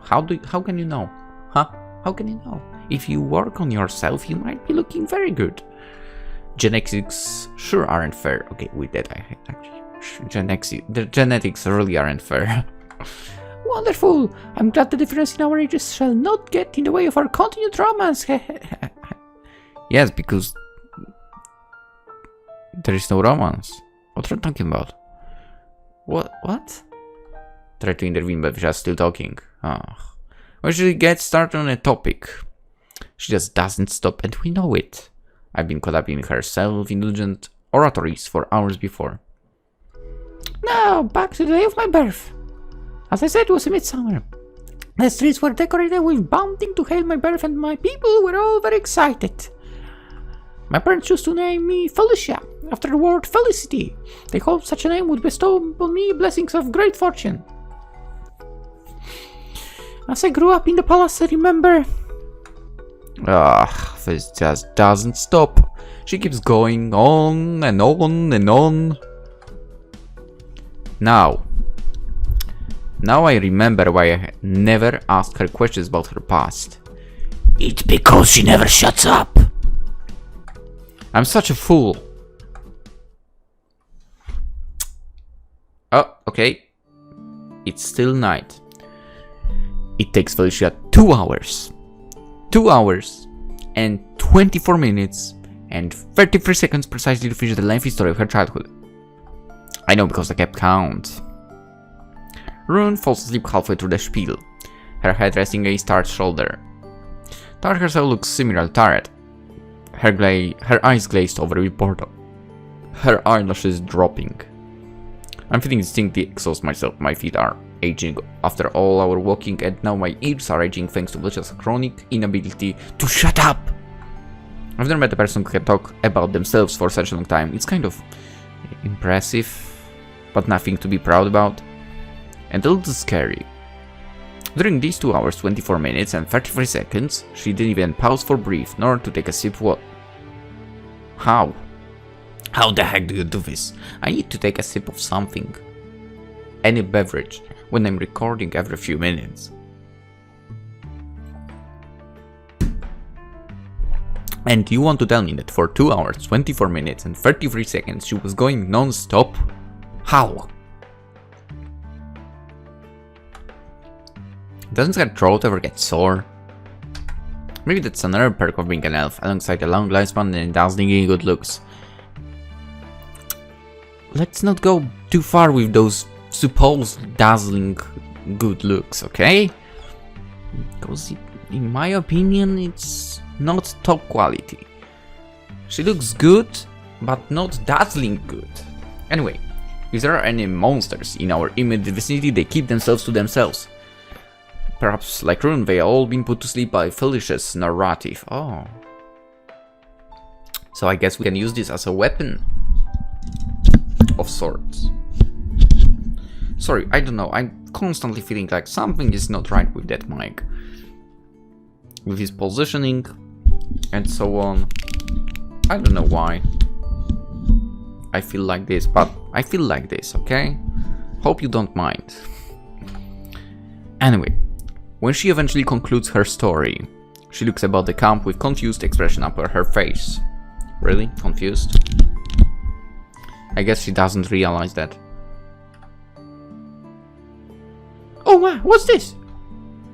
How can you know? Huh? How can you know? If you work on yourself, you might be looking very good. Genetics sure aren't fair. Okay, with that I actually the genetics really aren't fair. Wonderful! I'm glad the difference in our ages shall not get in the way of our continued romance. Yes, because there is no romance. What are you talking about? What? Try to intervene, but just still talking. We should get started on a topic. She just doesn't stop, and we know it. I've been caught up in her self-indulgent oratories for hours before. Now, back to the day of my birth. As I said, it was midsummer. The streets were decorated with bunting to hail my birth, and my people were all very excited. My parents chose to name me Felicia, after the word felicity. They hoped such a name would bestow upon me blessings of great fortune. As I grew up in the palace, I remember... This just doesn't stop. She keeps going on and on and on. Now I remember why I never asked her questions about her past. It's because she never shuts up. I'm such a fool. Oh, okay. It's still night. It takes Felicia 2 hours. 2 hours and 24 minutes and 33 seconds precisely to finish the lengthy story of her childhood. I know because I kept count. Rune falls asleep halfway through the spiel, her head resting against Tart's shoulder. Tart herself looks similar to Tarot. Her eyes glazed over with boredom. Her eyelashes dropping. I'm feeling distinctly exhausted myself. My feet are aging after all our walking, and now my ears are aging thanks to Lucia's chronic inability to shut up. I've never met a person who can talk about themselves for such a long time. It's kind of impressive, but nothing to be proud about. And a little scary. During these 2 hours, 24 minutes and 33 seconds, she didn't even pause for breath, nor to take a sip of water. How? How the heck do you do this? I need to take a sip of something. Any beverage, when I'm recording every few minutes. And you want to tell me that for 2 hours, 24 minutes and 33 seconds she was going non-stop? How? Doesn't her throat ever get sore? Maybe that's another perk of being an elf, alongside a long lifespan and dazzlingly good looks. Let's not go too far with those supposed dazzling good looks, okay? Because in my opinion, it's not top quality. She looks good, but not dazzling good. Anyway, if there are any monsters in our immediate vicinity, they keep themselves to themselves. Perhaps, like Rune, they all been put to sleep by Felicia's narrative. Oh. So I guess we can use this as a weapon of sorts. Sorry, I don't know. I'm constantly feeling like something is not right with that mic. With his positioning and so on. I don't know why I feel like this, but I feel like this, okay? Hope you don't mind. Anyway, when she eventually concludes her story, she looks about the camp with confused expression upon her face. Really? Confused? I guess she doesn't realize that. Oh my, what's this?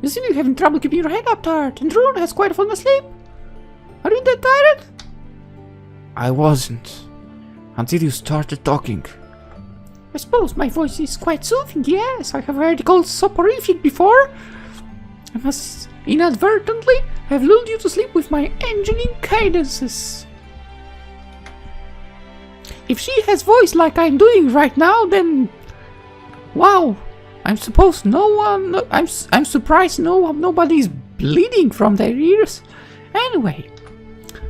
You seem to be having trouble keeping your head up, Tart, and Rune has quite fallen asleep. Are you that tired? I wasn't, until you started talking. I suppose my voice is quite soothing, yes. I have heard it called soporific before. I must inadvertently have lulled you to sleep with my engineering cadences. If she has voice like I'm doing right now, then... wow. I'm surprised nobody's bleeding from their ears. Anyway,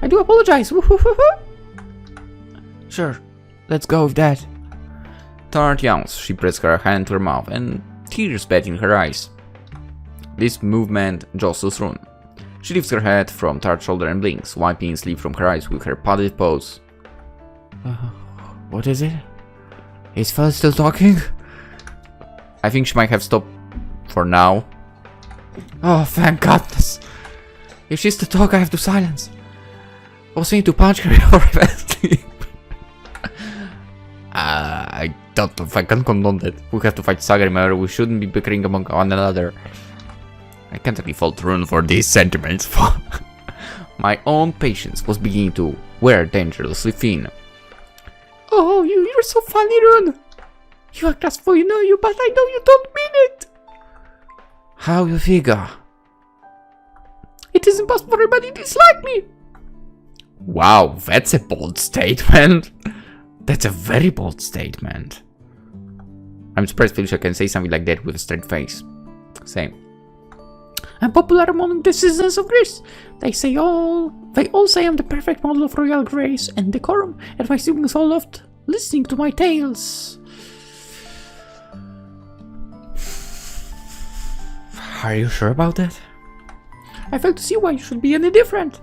I do apologize. Sure, let's go with that. Tart yawns. She pressed her hand to her mouth and tears bathed in her eyes. This movement jostles Rune. She lifts her head from Tart's shoulder and blinks, wiping sleep from her eyes with her padded paws. What is it? Is Fel still talking? I think she might have stopped for now. Oh, thank goodness. If she's to talk, I have to silence. I was thinking to punch her or sleep. I don't know if I can condone that. We have to fight Saga, remember? We shouldn't be bickering among one another. I can't really fault Rune for these sentiments. My own patience was beginning to wear dangerously thin. Oh, you're so funny, Rune. You act as though you know you, but I know you don't mean it. How you figure? It is impossible for everybody to dislike me. Wow, that's a bold statement. That's a very bold statement. I'm surprised Felicia can say something like that with a straight face. Same. I'm popular among the citizens of Greece. They all say I'm the perfect model of royal grace and decorum, and my siblings all loved listening to my tales. Are you sure about that? I fail to see why you should be any different.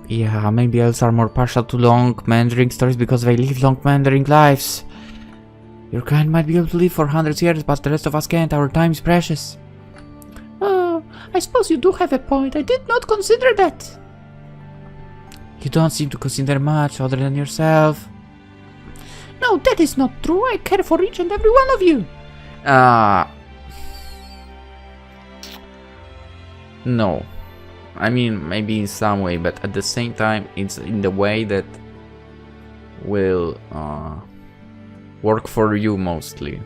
Yeah, maybe elves are more partial to long meandering stories because they live long meandering lives. Your kind might be able to live for hundreds of years, but the rest of us can't. Our time is precious. Oh, I suppose you do have a point. I did not consider that. You don't seem to consider much other than yourself. No, that is not true. I care for each and every one of you. No. I mean, maybe in some way, but at the same time, it's in the way that will work for you mostly.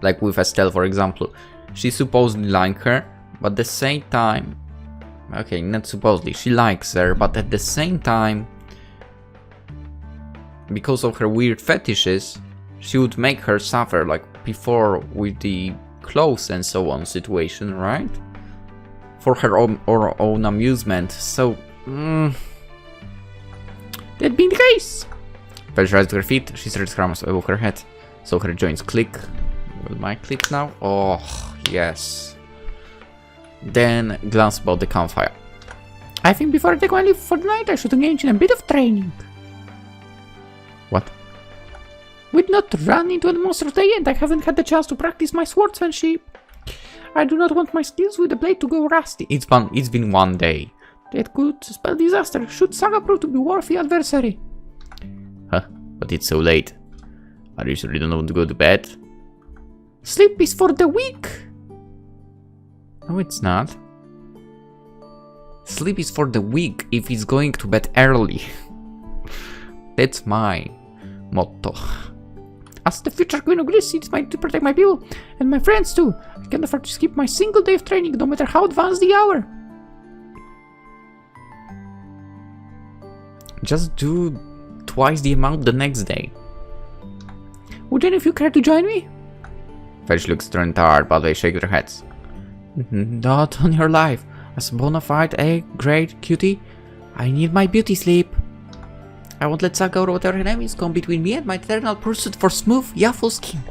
Like with Estelle, for example. she supposedly likes her, but at the same time, okay, not supposedly, she likes her, but at the same time, because of her weird fetishes, she would make her suffer like before with the clothes and so on situation, right? For her own amusement. So, That being the case. Felicia rises to her feet. She starts crumbs above her head, so her joints click. Will mine click now? Oh, yes. Then glance about the campfire. I think before I take my leave for the night, I should engage in a bit of training. What? We'd not run into a monster today, and I haven't had the chance to practice my swordsmanship. I do not want my skills with the blade to go rusty. It's been 1 day. That could spell disaster should Saga prove to be worthy adversary. Huh? But it's so late. Are you sure you don't want to go to bed? Sleep is for the weak. No, it's not. Sleep is for the weak if he's going to bed early. That's my motto. As the future Queen of Greece, it's mine to protect my people and my friends too. I can't afford to skip my single day of training, no matter how advanced the hour. Just do twice the amount the next day. Would any of you care to join me? Fetch looks turned tired, but they shake their heads. Not on your life. As a bona fide great cutie, I need my beauty sleep. I won't let Saga or whatever her name is come between me and my eternal pursuit for smooth, youthful skin.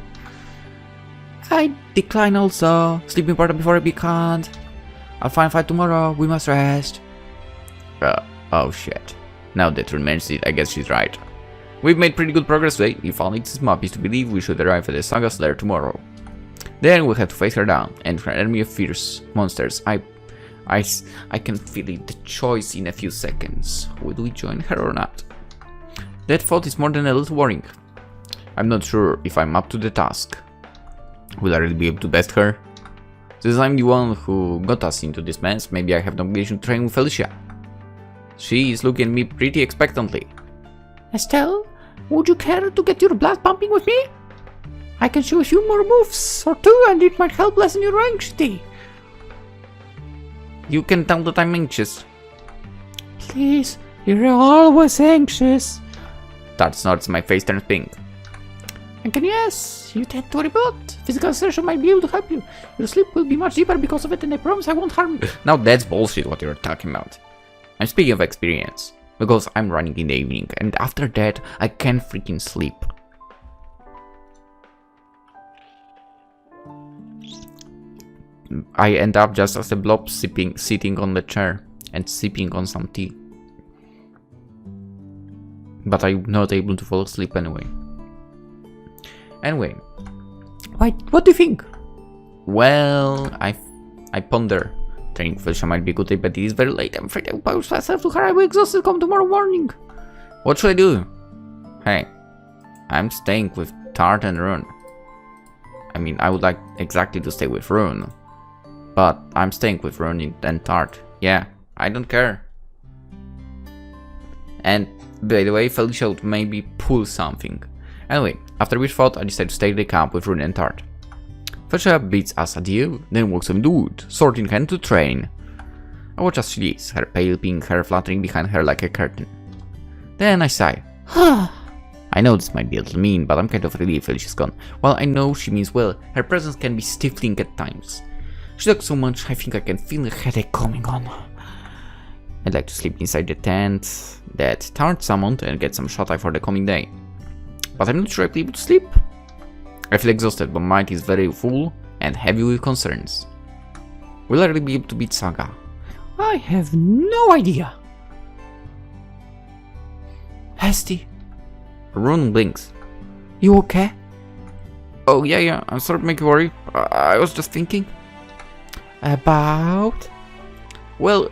I decline also. Sleep important before I be can't. I'll fight tomorrow. We must rest. Oh shit. Now that Rune mentions it, I guess she's right. We've made pretty good progress today. If all its map is to believe, we should arrive at the Saga's lair tomorrow. Then we'll have to face her down and her enemy of fierce monsters. I can feel it, the choice in a few seconds. Will we join her or not? That thought is more than a little worrying. I'm not sure if I'm up to the task. Will I really be able to best her? Since I'm the one who got us into this mess, maybe I have no obligation to train with Felicia. She is looking at me pretty expectantly. Estelle, would you care to get your blood pumping with me? I can show a few more moves or two, and it might help lessen your anxiety. You can tell that I'm anxious. Please, you're always anxious. That snorts, my face turns pink. And yes, you tend to report. Physical assertion might be able to help you. Your sleep will be much deeper because of it, and I promise I won't harm you. Now that's bullshit what you're talking about. I'm speaking of experience, because I'm running in the evening, and after that, I can't freaking sleep. I end up just as a blob sitting on the chair and sipping on some tea. But I'm not able to fall asleep anyway. Anyway. What do you think? Well, I ponder. Training Felicia might be a good day, but it is very late. I'm afraid I will push myself to her. I will be exhausted come tomorrow morning. What should I do? Hey, I'm staying with Tart and Rune. I mean, I would like exactly to stay with Rune. But I'm staying with Rune and Tart. Yeah, I don't care. And by the way, Felicia would maybe pull something. Anyway, after which thought, I decided to stay at the camp with Rune and Tart. Felicia bids us adieu, then walks on the wood, sword in hand to train. I watch as she leaves, her pale pink hair fluttering behind her like a curtain. Then I sigh. I know this might be a little mean, but I'm kind of relieved Felicia's gone. While I know she means well, her presence can be stifling at times. She talks so much, I think I can feel a headache coming on. I'd like to sleep inside the tent that Tart summoned and get some shut-eye for the coming day. But I'm not sure I'll be able to sleep. I feel exhausted, but my mind is very full and heavy with concerns. Will I really be able to beat Saga? I have no idea. Hesty. Rune blinks. You okay? Oh yeah, I'm sorry to make you worry. I was just thinking. About? Well,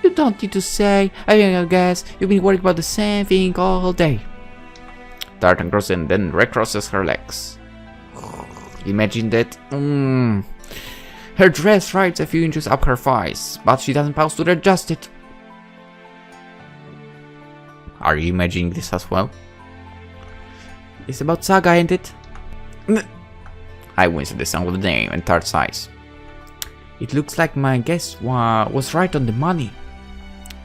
you don't need to say. I guess you've been worried about the same thing all day. Tart uncrosses and then recrosses her legs. Imagine that. Her dress rides a few inches up her thighs, but she doesn't pause to adjust it. Are you imagining this as well? It's about Saga, ain't it? I wins at the sound of the name and Tart's eyes. It looks like my guess was right on the money.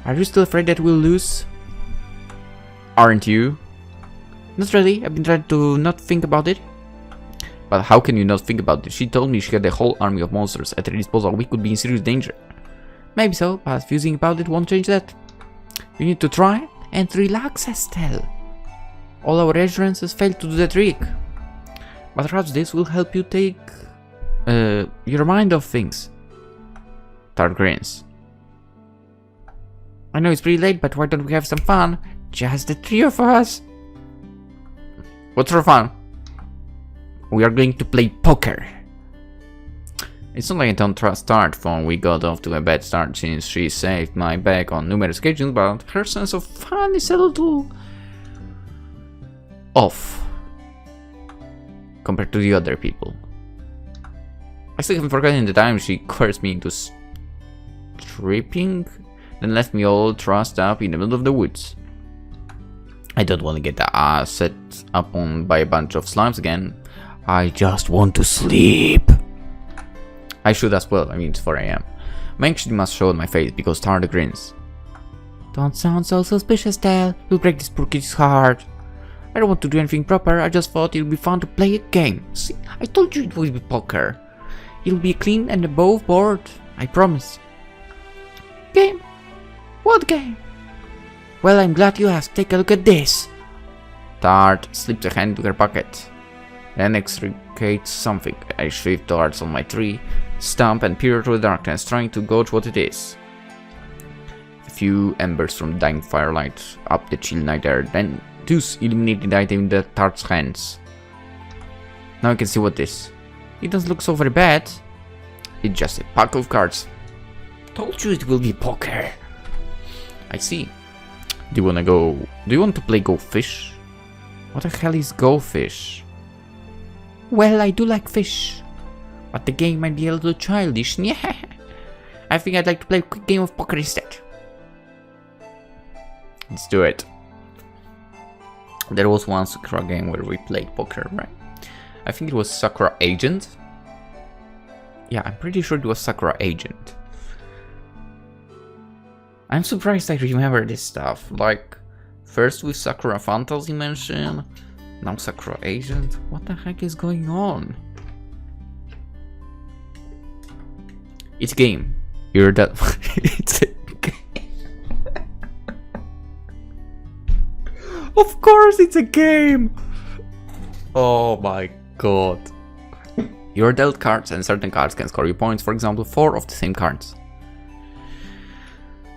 Are you still afraid that we'll lose? Aren't you? Not really, I've been trying to not think about it. But how can you not think about it? She told me she had a whole army of monsters at her disposal. We could be in serious danger. Maybe so, but fusing about it won't change that. You need to try and relax, Estelle. All our assurances failed to do the trick. But perhaps this will help you take your mind off things. Tart grins. I know it's pretty late, but why don't we have some fun? Just the three of us. What's for fun? We are going to play poker. It's not like I don't trust Tart from we got off to a bad start since she saved my back on numerous occasions, but her sense of fun is a little off compared to the other people. I still haven't forgotten the time she cursed me into stripping, then left me all trussed up in the middle of the woods. I don't want to get set up on by a bunch of slimes again. I just want to sleep. I should as well, I mean it's 4 AM. My anxiety must show on my face because Tart grins. Don't sound so suspicious, Estelle. You'll break this poor kid's heart. I don't want to do anything proper, I just thought it would be fun to play a game. See, I told you it would be poker. It'll be clean and above board, I promise. Game? What game? Well, I'm glad you asked. Take a look at this. Tart slips a hand into her pocket, then extricates something. I shift darts on my tree, stump and peer through the darkness, trying to gauge what it is. A few embers from dying firelight up the chill night air, then Deuce illuminated the item in the Tart's hands. Now I can see what this. It doesn't look so very bad. It's just a pack of cards. Told you it will be poker. I see. Do you want to play Go Fish? What the hell is Go Fish? Well, I do like fish, but the game might be a little childish. Yeah. I think I'd like to play a quick game of poker instead. Let's do it. There was one Sakura game where we played poker, right? I think it was Sakura Agent. Yeah, I'm pretty sure it was Sakura Agent. I'm surprised I remember this stuff. Like, first with Sakura Fantasy Mansion, now Sakura Agent. What the heck is going on? It's a game. You're that. It's a game. Of course, it's a game. Oh my god. You're dealt cards, and certain cards can score you points. For example, 4 of the same cards.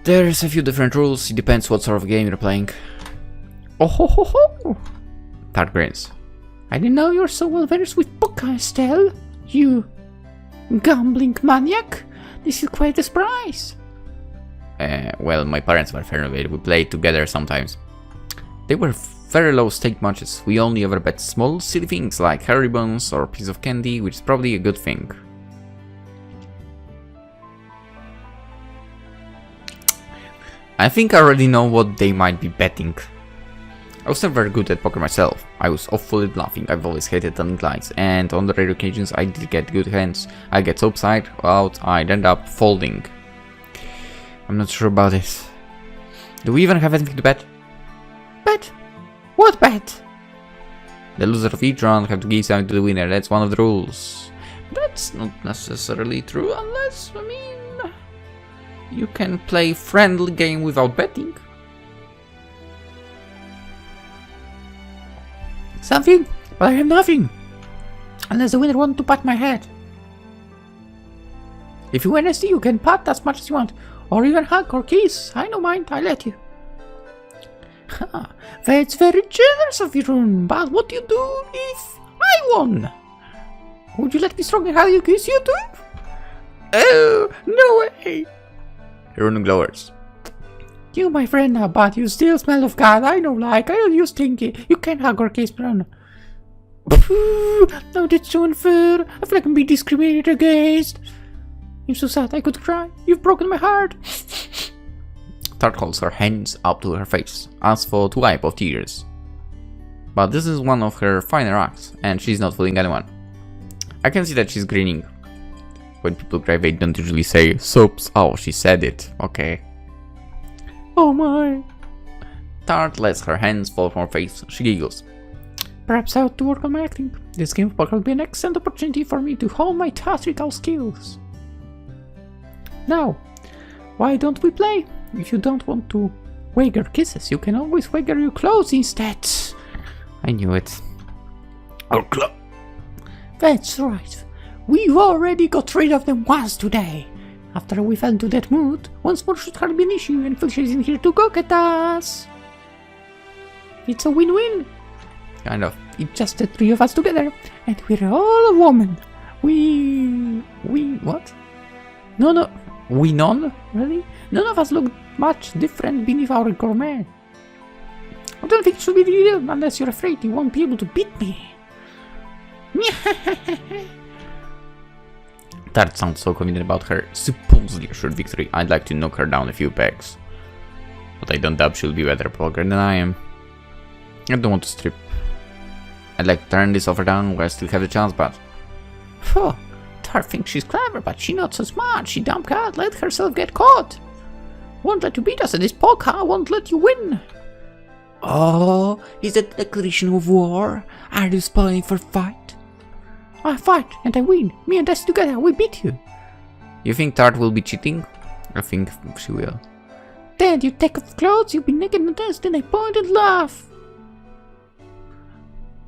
There's a few different rules. It depends what sort of game you're playing. Oh ho ho ho! Tart grins. I didn't know you were so well versed with poker, Estelle. You gambling maniac. This is quite a surprise. Well, my parents were fairly good. We played together sometimes. They were very low stake matches. We only ever bet small silly things like hair ribbons or a piece of candy, which is probably a good thing. I think I already know what they might be betting. I was never very good at poker myself. I was awfully bluffing. I've always hated telling lies, and on the rare occasions I did get good hands. I get upside out, I'd end up folding. I'm not sure about this. Do we even have anything to bet? Bet? What bet? The loser of each round have to give something to the winner. That's one of the rules. That's not necessarily true unless, I mean, you can play friendly game without betting. Something, but I have nothing. Unless the winner wants to pat my head. If you win ST, you can pat as much as you want, or even hug or kiss. I don't mind, I let you. That's very generous of you, Rune, but what do you do if I won? Would you let me strongly hug you, kiss you too? Oh, no way! Rune glowers. You, my friend, now, but you still smell of God. I know, like, I know you stinky. You can't hug or kiss me, Rune. No, that's so unfair. I feel like I'm being discriminated against. I'm so sad, I could cry. You've broken my heart. Tart holds her hands up to her face, as for to wipe off tears. But this is one of her finer acts, and she's not fooling anyone. I can see that she's grinning. When people cry, they don't usually say soaps. Oh, she said it. Okay. Oh my. Tart lets her hands fall from her face. She giggles. Perhaps I ought to work on my acting. This game of poker will be an excellent opportunity for me to hone my theatrical skills. Now, why don't we play? If you don't want to wager kisses, you can always wager your clothes instead. I knew it. Our club. That's right. We've already got rid of them once today. After we fell into that mood, once more should hardly be an issue, and Felicia isn't here to gawk at us. It's a win-win. Kind of. It's just the three of us together, and we're all a woman. We what? No. We none? Really? None of us look much different beneath our gourmet. I don't think it should be the deal, unless you're afraid you won't be able to beat me. Tart sounds so confident about her supposedly assured victory. I'd like to knock her down a few pegs. But I don't doubt she'll be better poker than I am. I don't want to strip. I'd like to turn this offer down while I still have the chance, but... Phew, Tart thinks she's clever, but she's not so smart. She dumb can't let herself get caught. Won't let you beat us at this poker, won't let you win. Oh, is that a declaration of war? Are you spoiling for fight? I fight, and I win. Me and us together, we beat you. You think Tart will be cheating? I think she will. Then you take off clothes, you'll be naked and dance, then I point and laugh.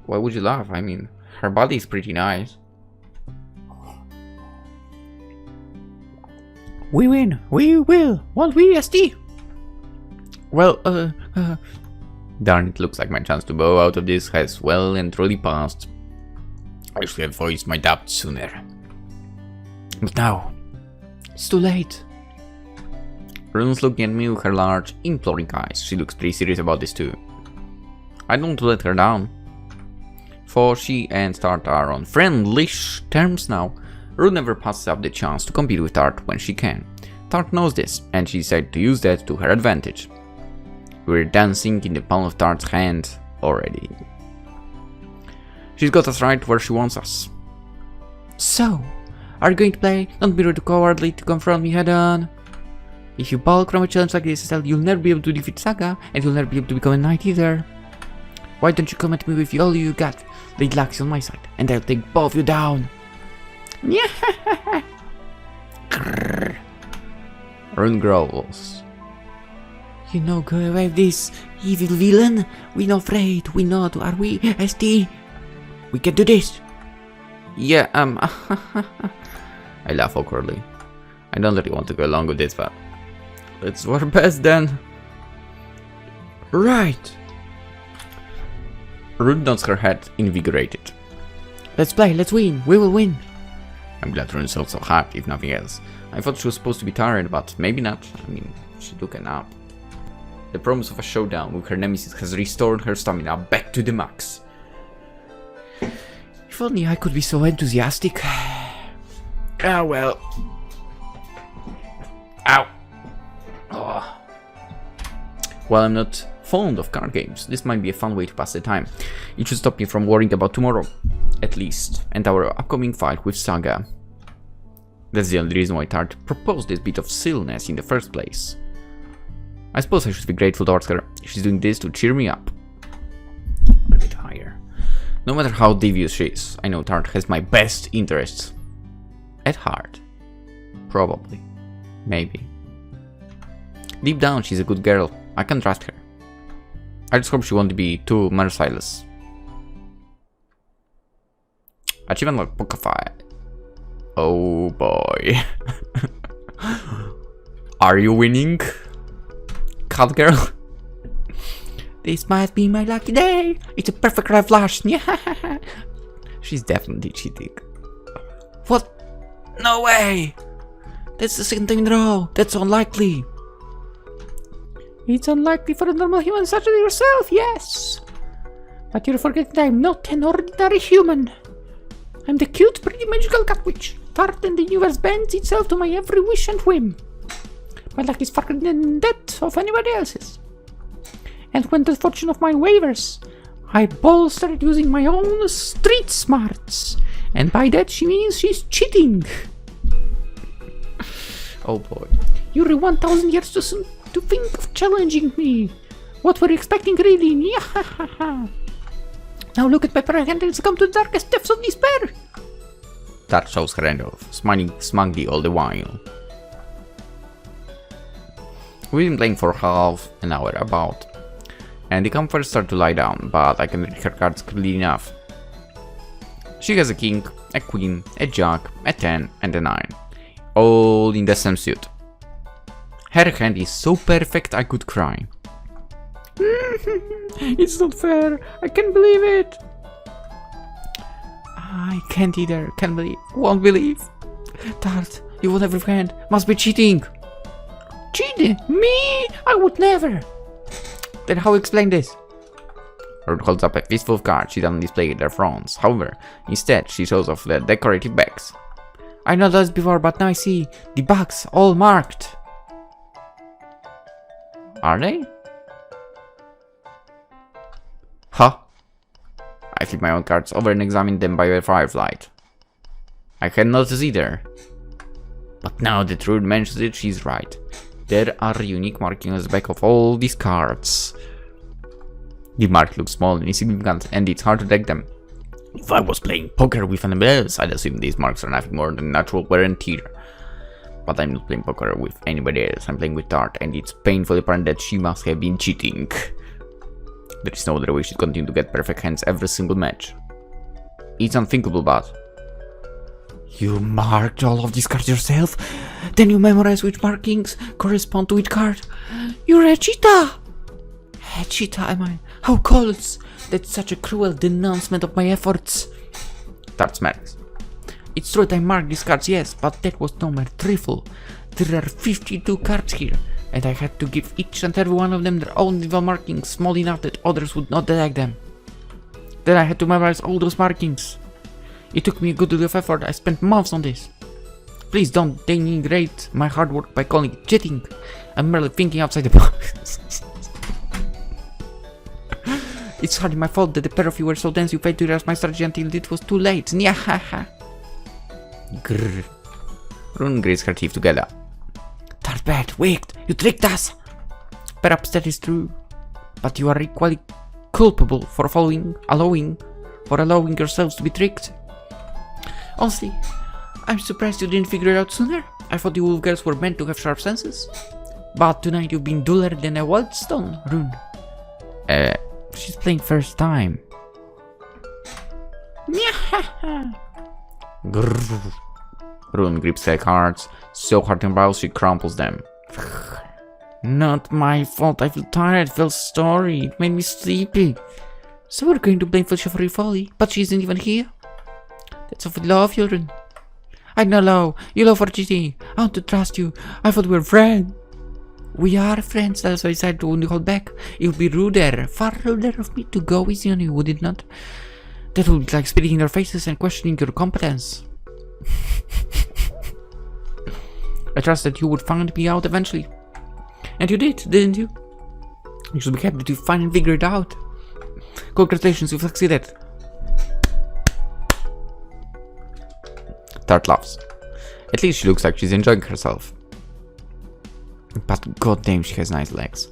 Why would you laugh? I mean, her body is pretty nice. We win, we will, won't we, ST? Well, darn, it looks like my chance to bow out of this has well and truly passed. I should have voiced my doubts sooner. But now, It's too late. Rune's looking at me with her large, imploring eyes. She looks pretty serious about this too. I don't want to let her down. For she and Tart are on friendly-ish terms now. Rune never passes up the chance to compete with Tart when she can. Tart knows this, and she decided to use that to her advantage. We're dancing in the palm of Tart's hand already. She's got us right where she wants us. So, are you going to play? Don't be too cowardly to confront me head on. If you balk from a challenge like this, Estelle, you'll never be able to defeat Saga, and you'll never be able to become a knight either. Why don't you come at me with all you got? The luck's on my side, and I'll take both of you down. Rune growls. You know, go away with this evil villain. We're not afraid. We're not, are we, ST? We can do this. Yeah, I laugh awkwardly. I don't really want to go along with this, but let's work best then. Right. Rune nods her head, invigorated. Let's play, let's win. We will win. I'm glad Rune's also happy, if nothing else. I thought she was supposed to be tired, but maybe not. I mean, she took a nap. The promise of a showdown with her nemesis has restored her stamina back to the max. If only I could be so enthusiastic. Ah, well. Ow. Oh. While I'm not fond of card games, this might be a fun way to pass the time. It should stop me from worrying about tomorrow, at least, and our upcoming fight with Saga. That's the only reason why Tart proposed this bit of silliness in the first place. I suppose I should be grateful towards her. She's doing this to cheer me up. A bit higher. No matter how devious she is, I know Tart has my best interests at heart. Probably. Maybe. Deep down, she's a good girl. I can trust her. I just hope she won't be too merciless. Achievement log poker fight. Oh boy. Are you winning, cat girl? This might be my lucky day. It's a perfect red flash. She's definitely cheating. What? No way. That's the second time in a row. That's unlikely. It's unlikely for a normal human such as yourself, yes. But you're forgetting that I'm not an ordinary human. I'm the cute, pretty magical cat witch. Tart and the universe bends itself to my every wish and whim. My luck is far greater than that of anybody else's. And when the fortune of mine wavers, I bolster it using my own street smarts. And by that she means she's cheating. Oh boy. Yuri, 1,000 years too soon to think of challenging me. What were you expecting, really? Now look at my prayer and succumb to the darkest depths of despair. That shows her end off, smiling smugly all the while. We've been playing for half an hour about, and the comforts start to lie down, but I can read her cards clearly enough. She has a king, a queen, a jack, a 10, and a 9, all in the same suit. Her hand is so perfect I could cry. It's not fair. I can't believe it. I can't either. Can't believe. Won't believe. Tart, you won every hand. Must be cheating. Cheating? Me? I would never. Then how explain this? Ruth holds up a fistful of cards. She doesn't display their fronts. However, instead she shows off the decorative bags. I know those before, but now I see the bags all marked. Are they? Huh? I flip my own cards over and examine them by the firelight. I had noticed either. But now that Ruth mentions it, she's right. There are unique markings on the back of all these cards. The mark looks small and insignificant, and it's hard to detect them. If I was playing poker with an else, I'd assume these marks are nothing more than natural wear and tear. But I'm not playing poker with anybody else, I'm playing with Tart, and it's painfully apparent that she must have been cheating. There is no other way she'd continue to get perfect hands every single match. It's unthinkable, but... You marked all of these cards yourself? Then you memorize which markings correspond to which card? You're a cheetah! A cheetah, am I? How cold! That's such a cruel denouncement of my efforts. Tart smirks. It's true that I marked these cards, yes, but that was no mere trifle. There are 52 cards here, and I had to give each and every one of them their own individual markings, small enough that others would not detect them. Then I had to memorize all those markings. It took me a good deal of effort. I spent months on this. Please don't denigrate my hard work by calling it cheating. I'm merely thinking outside the box. It's hardly my fault that the pair of you were so dense you failed to realize my strategy until it was too late. Nyahaha. Grrr. Rune grits her teeth together. Tart bad, wicked, you tricked us! Perhaps that is true, but you are equally culpable for allowing yourselves to be tricked. Honestly, I'm surprised you didn't figure it out sooner. I thought you wolf girls were meant to have sharp senses. But tonight you've been duller than a wildstone, Rune. She's playing first time. Grrr. Rune grips her cards so hard and brows she crumples them. Not my fault. I feel tired. Feel sorry. It made me sleepy. So we're going to blame Felicia for your folly, but she isn't even here. That's awfully low of you, Rune. I know low. You low for cheating. I want to trust you. I thought we were friends. We are friends. That's why I decided to only hold back. It would be ruder, far ruder of me to go easy on you, would it not? That would be like spitting in your faces and questioning your competence. I trust that you would find me out eventually. And you did, didn't you? You should be happy that you finally figured it out. Congratulations, you've succeeded. Tart laughs. At least she looks like she's enjoying herself. But goddamn, she has nice legs.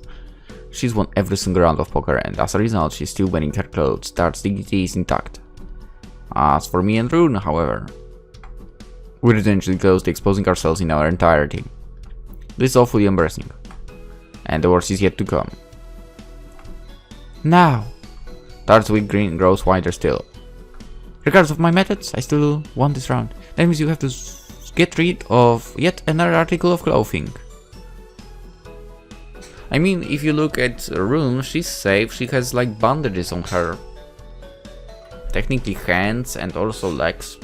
She's won every single round of poker, and as a result, she's still wearing her clothes. Tart's dignity is intact. As for me and Rune, however, we're eventually close to exposing ourselves in our entirety. This is awfully embarrassing. And the worst is yet to come. Now, Tart's weak grin grows wider still. regardless of my methods, I still won this round. That means you have to get rid of yet another article of clothing. I mean, if you look at Rune, she's safe. She has like bandages on her. Technically hands and also legs.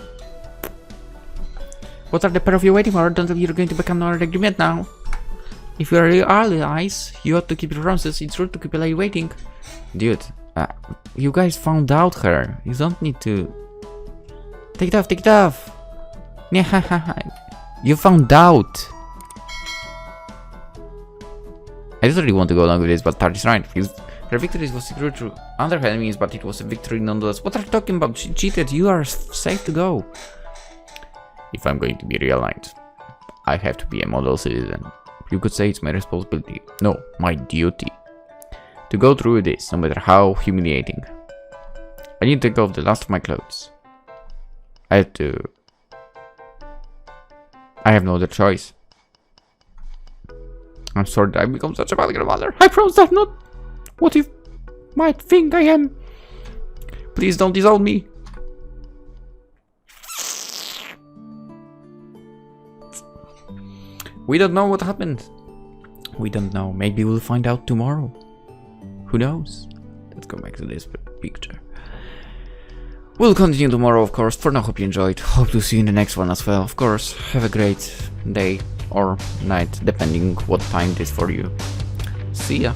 What are the pair of you waiting for? Don't tell me you're going to become our agreement now. If you are real allies, you ought to keep your promises. It's rude to keep a lady waiting. Dude, you guys found out her. You don't need to... Take it off, take it off. You found out. I don't really want to go along with this, but Tart is right. Her victory was true. other enemies, but it was a victory nonetheless. What are you talking about? She cheated. You are safe to go. If I'm going to be realigned, I have to be a model citizen. You could say it's my responsibility. No, my duty. To go through this, no matter how humiliating. I need to take off the last of my clothes. I have no other choice. I'm sorry that I've become such a bad grandmother. I promise that not what you might think I am. Please don't disown me. We don't know what happened. We don't know. Maybe we'll find out tomorrow. Who knows? Let's go back to this picture. We'll continue tomorrow, of course. For now, hope you enjoyed. Hope to see you in the next one as well. Of course, have a great day or night, depending what time it is for you. See ya.